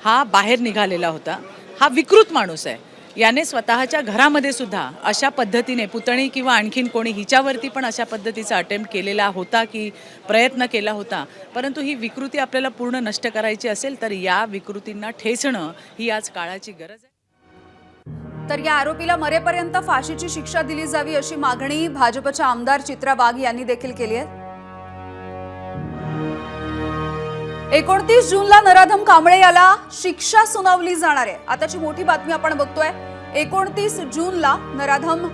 हा बाहेर निघालेला होता. हा विकृत माणूस आहे. याने स्वतःच्या घरामध्ये सुद्धा अशा पद्धतीने पुतणी किंवा आणखीन कोणी हिच्यावरती पण अशा पद्धतीचा अटेम्प्ट केलेला होता की प्रयत्न केला होता. परंतु ही विकृती आपल्याला पूर्ण नष्ट करायची असेल तर या विकृतींना ठेचणं ही आज काळाची गरज आहे. तर या आरोपीला मरेपर्यंत फाशीची शिक्षा दिली जावी अशी मागणी भाजपच्या आमदार चित्रा वाघ यांनी देखील केली आहे. 29 जूनला नराधम कांबळे याला शिक्षा सुनावली जाणार आहे. आताची मोठी बातमी आपण बघतोय. 29 जूनला नराधम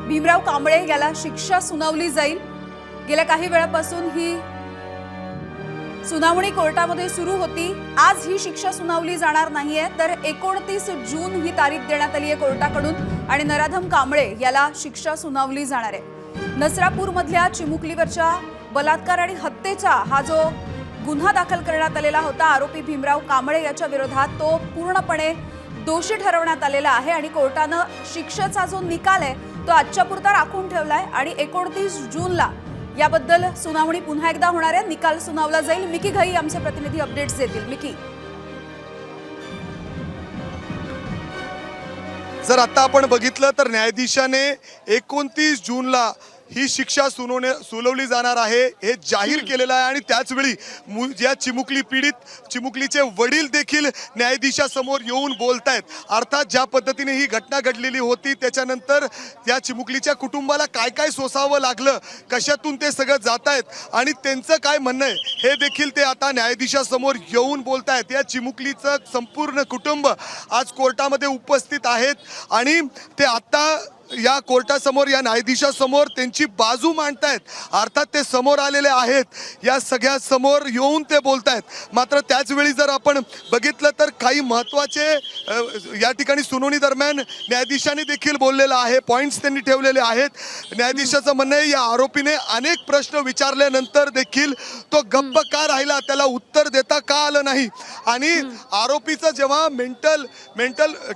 भीमराव कांबळे याला शिक्षा सुनावली जाईल. गेल्या काही वेळापासून ही सुनावणी कोर्टामध्ये सुरू होती. आज ही शिक्षा सुनावली जाणार नाहीये, तर 29 जून ही तारीख देण्यात आली आहे कोर्टाकडून आणि नराधम कांबळे याला शिक्षा सुनावली जाणार आहे. नसरापूर मधल्या चिमुकलीवरच्या बलात्कार आणि हत्येचा हा जो गुन्हा दाखल करण्यात आलेला होता आरोपी भीमराव कांबळे याच्या विरोधात तो पूर्णपणे दोषी ठरवण्यात आलेला आहे आणि कोर्टानं शिक्षेचा जो निकाल आहे तो आजच्या पुरता राखून ठेवलाय आणि 29 जूनला याबद्दल सुनावणी पुन्हा एकदा होणार आहे. निकाल सुनावला जाईल. मिकी घई आमचे प्रतिनिधी अपडेट्स देतील. मिकी, जर आता आपण बघितलं तर न्यायाधीशाने 29 जूनला ही शिक्षा सुनावली जाणार आहे हे जाहीर केलेलं आहे आणि त्याचवेळी ज्या चिमुकलीचे वडील देखील न्यायाधीशासमोर येऊन बोलतायत. अर्थात ज्या पद्धतीने ही घटना घडलेली होती त्याच्यानंतर त्या चिमुकलीच्या कुटुंबाला काय काय सोसावं लागलं, कशातून ते सगळं जात आहेत आणि त्यांचं काय म्हणणं आहे हे देखील ते आता न्यायाधीशासमोर येऊन बोलतायत. या चिमुकलीचं संपूर्ण कुटुंब आज कोर्टामध्ये उपस्थित आहेत आणि ते आता या कोर्टासमोर या न्यायाधीशासमोर त्यांची बाजू मांडतायत. अर्थात ते समोर आलेले आहेत, या सगळ्या समोर येऊन ते बोलतायत. मात्र त्याचवेळी जर आपण बघितलं तर काही महत्त्वाचे या ठिकाणी सुनावणी दरम्यान न्यायाधीशांनी देखील बोललेलं आहे, पॉईंट्स त्यांनी ठेवलेले आहेत. न्यायाधीशाचं म्हणणं आहे या आरोपीने अनेक प्रश्न विचारल्यानंतर देखील तो गप्प का राहिला, त्याला उत्तर देता का आलं नाही आणि आरोपीचं जेव्हा मेंटल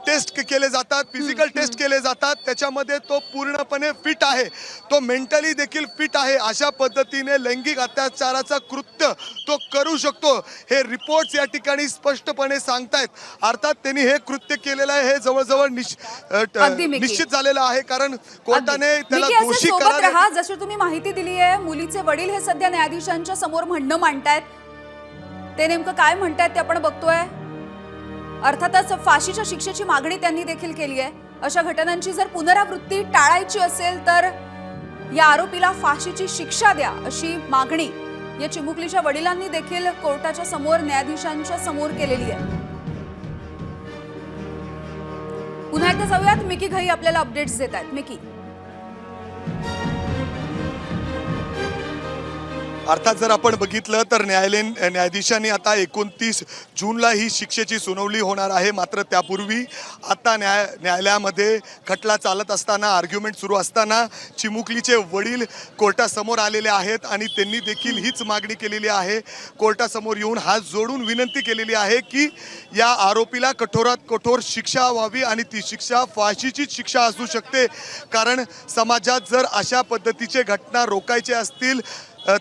टेस्ट केले जातात, फिजिकल टेस्ट केले जातात त्याच्यामध्ये तो पूर्णपणे फिट आहे, तो मेंटली देखील फिट आहे, अशा पद्धतीने लैंगिक अत्याचाराचा कृत्य तो करू शकतो हे रिपोर्ट्स या ठिकाणी स्पष्टपणे सांगतायत. अर्थात त्यांनी हे कृत्य केलेलं आहे हे जवळजवळ निश्चित झालेलं आहे कारण कोर्टाने त्याला दोषी करार. जशी तुम्ही माहिती दिली आहे, मुलीचे वडील हे सध्या न्यायाधीशांच्या समोर म्हणणं मांडतायत. ते नेमकं काय म्हणतायत ते आपण बघतोय. अर्थातच फाशीच्या शिक्षेची मागणी त्यांनी देखील केली आहे. अशा घटनांची जर पुनरावृत्ती टाळायची असेल तर या आरोपीला फाशीची शिक्षा द्या अशी मागणी या चिमुकलीच्या वडिलांनी देखील कोर्टाच्या समोर न्यायाधीशांच्या समोर केलेली आहे. पुन्हा एकदा जाऊयात. मिकी घई आपल्याला अपडेट्स देत आहेत. मिकी, अर्थात जर आपण बघितलं तर न्यायाधीशांनी आता 29 जूनला ही शिक्षेची सुनावणी होणार आहे. मात्र त्यापूर्वी आता न्यायालयामध्ये खटला चालत असताना, आर्ग्युमेंट सुरू असताना चिमुकलीचे वडील कोर्टासमोर आलेले आहेत आणि त्यांनी देखील हीच मागणी केलेली आहे. कोर्टासमोर येऊन हात जोडून विनंती केलेली आहे की या आरोपीला कठोरात कठोर शिक्षा व्हावी आणि ती शिक्षा फाशीचीच शिक्षा असू शकते. कारण समाजात जर अशा पद्धतीचे घटना रोखायचे असतील,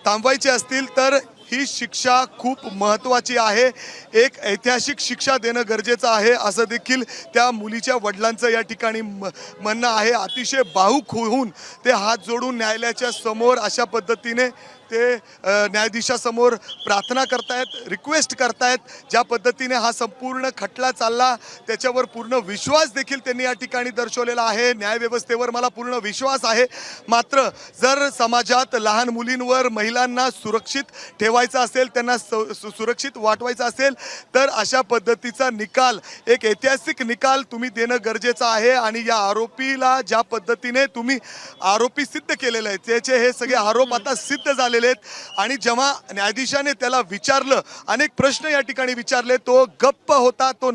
थांबवायचे असतील तर ही शिक्षा खूप महत्त्वाची आहे. एक ऐतिहासिक शिक्षा देणं गरजेचं आहे असं देखील त्या मुलीच्या वडिलांचं या ठिकाणी म्हणणं आहे. अतिशय भावूक होऊन ते हात जोडून न्यायालयाच्या समोर अशा पद्धतीने ते न्यायाधीशासमोर प्रार्थना करतायत, रिक्वेस्ट करतायत. ज्या पद्धतीने हा संपूर्ण खटला चालला त्याच्यावर पूर्ण विश्वास देखील त्यांनी या ठिकाणी दर्शवलेला आहे. न्यायव्यवस्थेवर मला पूर्ण विश्वास आहे. मात्र जर समाजात लहान मुलींवर, महिलांना सुरक्षित ठेवायचं असेल, त्यांना सुरक्षित वाटवायचं असेल तर अशा पद्धतीचा निकाल, एक ऐतिहासिक निकाल तुम्ही देणं गरजेचं आहे. आणि या आरोपीला ज्या पद्धतीने तुम्ही आरोपी सिद्ध केलेले आहेत त्याचे हे सगळे आरोप आता सिद्ध झालेले आणि जेव्हा न्यायाधीशाने त्याला विचारलं, अनेक प्रश्न या ठिकाणी विचारले, तो गप्प होता, तो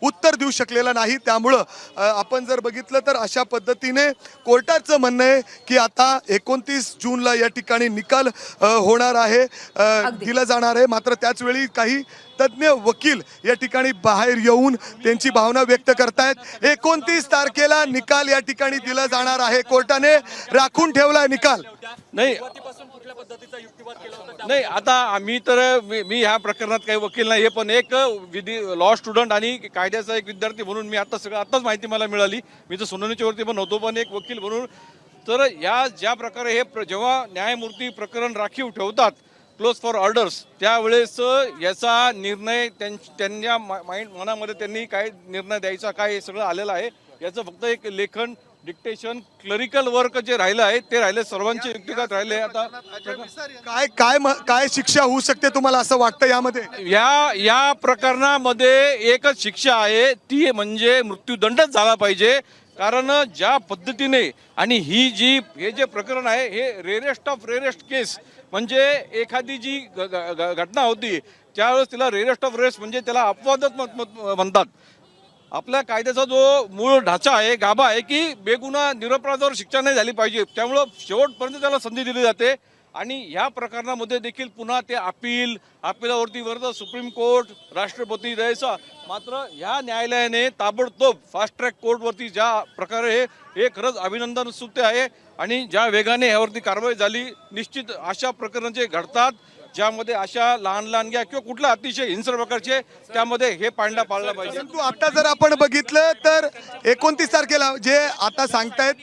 उत्तर देऊ शकलेला नाही. त्यामुळं आपण जर बघितलं तर अशा पद्धतीने कोर्टाचं म्हणणं आहे की आता 29 जूनला या ठिकाणी निकाल होणार आहे, दिला जाणार आहे. मात्र त्याचवेळी काही तज्ञ वकील या ठिकाणी बाहेर येऊन त्यांची भावना व्यक्त करतायत. 29 तारखेला निकाल या ठिकाणी दिला जाणार आहे. कोर्टाने राखून ठेवलाय निकाल. नाही आता मी ह्या प्रकरणात काही वकील नाही आहे, पण एक लॉ स्टुडंट आणि कायद्याचा एक विद्यार्थी म्हणून मी आत्ताच माहिती मला मिळाली. मी तर सुनावणीच्या वरती पण होतो, पण एक वकील म्हणून तर या ज्या प्रकारे हे जेव्हा न्यायमूर्ती प्रकरण राखीव ठेवतात क्लोज फॉर ऑर्डर्स, त्यावेळेस याचा निर्णय त्यांच्या मनामध्ये त्यांनी काय निर्णय द्यायचा काय हे सगळं आलेलं आहे. याचं फक्त एक लेखन, डिक्टेशन, क्लरिकल वर्क जे राहिलं आहे ते राहिले, सर्वांचे व्यक्तिगत राहिले. आता काय शिक्षा होऊ शकते तुम्हाला असं वाटतं यामध्ये? या प्रकरणामध्ये एकच शिक्षा आहे, ती म्हणजे मृत्यूदंडच झाला पाहिजे. कारण ज्या पद्धतीने आणि हे जे प्रकरण आहे हे रेरेस्ट ऑफ रेरेस्ट केस, म्हणजे एखादी जी घटना होती त्यावेळेस तिला रेरेस्ट ऑफ रेरेस्ट म्हणजे त्याला अपवादच म्हणतात. आपल्या कायद्याचा जो मूळ ढाचा आहे, गाभा आहे की बेगुन्हा निरपराधावर शिक्षा नाही झाली पाहिजे, त्यामुळं शेवटपर्यंत त्याला संधी दिली जाते. आणि ह्या प्रकरणामध्ये देखील पुन्हा ते अपिलावरती वरतं सुप्रीम कोर्ट, राष्ट्रपती द्यायचा. मात्र ह्या न्यायालयाने ताबडतोब फास्ट ट्रॅक कोर्टवरती ज्या प्रकारे हे खरंच अभिनंदन स्तुत्य आहे. आणि ज्या वेगाने ह्यावरती कारवाई झाली, निश्चित अशा प्रकरणाचे घडतात ज्यामध्ये अशा लहान लहानग्या किंवा कुठल्या अतिशय हिंसक प्रकारचे त्यामध्ये हे पाळला पाहिजे. परंतु आता जर आपण बघितलं तर 29 तारखेला जे आता सांगतायत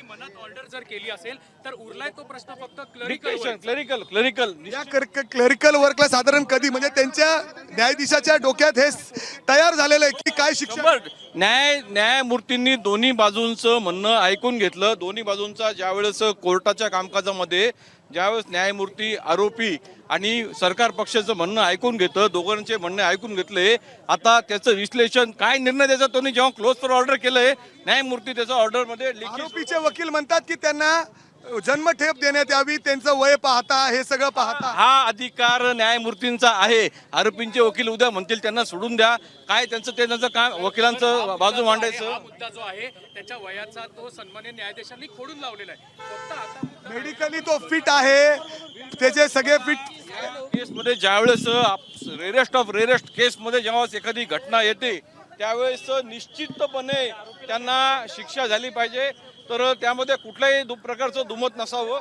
ऑर्डर जर केली असेल तर उरलाय तो प्रश्न फक्त क्लरिकल वर्कला साधारण कधी, म्हणजे त्यांच्या न्यायाधीशाच्या डोक्यात हे तयार झालेलं आहे की काय शिक्षा. न्यायमूर्तींनी दोन्ही बाजूंचं म्हणणं ऐकून घेतलं. दोन्ही बाजूंचा ज्यावेळेस कोर्टाच्या कामकाजामध्ये ज्यावेळेस न्यायमूर्ती, आरोपी आणि सरकार पक्षाचं म्हणणं ऐकून घेतं, दोघांचे म्हणणे ऐकून घेतले. आता त्याचं विश्लेषण काय निर्णय द्यायचा त्यांनी जेव्हा क्लोज फॉर ऑर्डर केलंय न्यायमूर्ती, त्याच्या ऑर्डरमध्ये आरोपीचे वकील म्हणतात की त्यांना जन्मठेप देण्यात यावी, त्यांचं वय पाहता, हे सगळं पाहता हा अधिकार न्यायमूर्तींचा आहे. आरोपींचे वकील उद्या म्हणतील त्यांना सोडून द्या, काय त्यांचं काम, वकिलांचं बाजू मांडायचं. हा मुद्दा जो आहे त्याच्या वयाचा तो सन्मान्य न्यायाधीशांनी खोडून लावलेला आहे. फक्त आता मेडिकली तो फिट आहे, त्याचे सगळे फिट. केसमध्ये ज्यावेळेस रेरेस्ट ऑफ रेरेस्ट केसमध्ये जेव्हा एखादी घटना येते त्यावेळेस निश्चितपणे त्यांना शिक्षा झाली पाहिजे. तर त्यामध्ये कुठल्याही प्रकारचं दुमत नसावं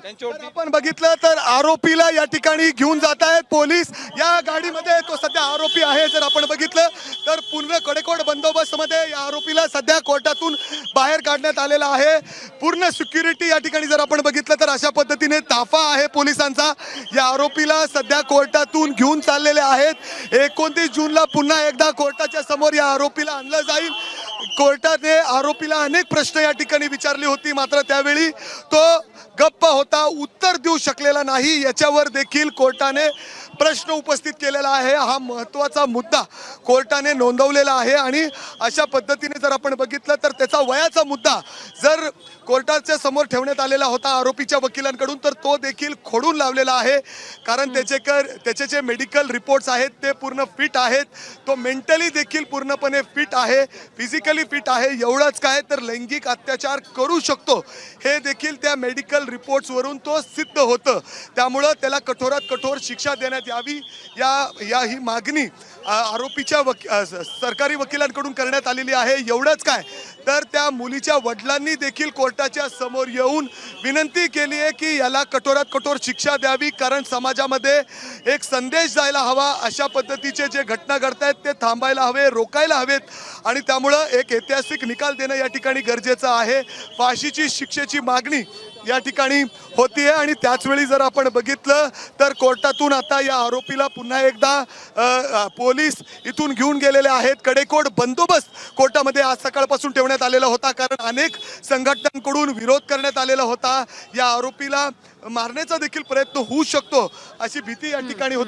त्यांच्यावरती. आपण बघितलं तर आरोपीला या ठिकाणी घेऊन जात आहेत पोलीस या गाडीमध्ये. तो सध्या आरोपी आहे. जर आपण बघितलं तर पूर्ण कडेकोट बंदोबस्तमध्ये या आरोपीला सध्या कोर्टातून बाहेर काढण्यात आलेला आहे. पूर्ण सिक्युरिटी या ठिकाणी जर आपण बघितलं तर अशा पद्धतीने ताफा आहे पोलिसांचा. या आरोपीला सध्या कोर्टातून घेऊन चाललेले आहेत. 29 जूनला पुन्हा एकदा कोर्टाच्या समोर या आरोपीला आणलं जाईल. कोर्टाने आरोपीला अनेक प्रश्न या ठिकाणी विचारली होती, मात्र त्यावेळी तो गप्प होता, उत्तर देऊ शकलेला नाही. याच्यावर देखील कोर्टाने प्रश्न उपस्थित केलेला आहे. हा महत्त्वाचा मुद्दा कोर्टाने नोंदवलेला आहे. आणि अशा पद्धतीने जर आपण बघितलं तर त्याचा वयाचा मुद्दा जर कोर्टाच्या समोर ठेवण्यात आलेला होता आरोपीच्या वकिलांकडून, तर तो देखील खोडून लावलेला आहे. कारण त्याचे जे मेडिकल रिपोर्ट्स आहेत ते पूर्ण फिट आहेत. तो मेंटली देखील पूर्णपणे फिट आहे, फिजिकली फिट आहे. एवढंच काय तर लैंगिक अत्याचार करू शकतो हे देखील त्या मेडिकल रिपोर्ट्सवरून तो सिद्ध होतं. त्यामुळं त्याला कठोरात कठोर शिक्षा देण्यात यावी ही मागणी आरोपीच्या सरकारी वकिलांकडून करण्यात आलेली आहे. एवढंच काय तर त्या मुलीच्या वडिलांनी देखील कोर्टाच्या समोर येऊन विनंती केली आहे की याला कठोरात कठोर शिक्षा द्यावी, कारण समाजामध्ये एक संदेश जायला हवा. अशा पद्धतीचे जे घटना घडतायत ते थांबायला हवे, रोकायला हवेत. आणि त्यामुळं एक ऐतिहासिक निकाल देणं या ठिकाणी गरजेचं आहे. फाशीची शिक्षेची मागणी या ठिकाणी होतीये. आणि त्याचवेळी जर आपण बघितलं तर कोर्टातून आता या आरोपीला पुन्हा एकदा पोलीस इथून घेऊन गेलेले आहेत. कडेकोट बंदोबस्त कोर्टामध्ये आज सकाळपासून ठेवण्यात आलेला होता, कारण अनेक संघटनांकडून विरोध करण्यात आलेला होता. या आरोपीला मारण्याचा देखील प्रयत्न होऊ शकतो अशी भीती या ठिकाणी होती.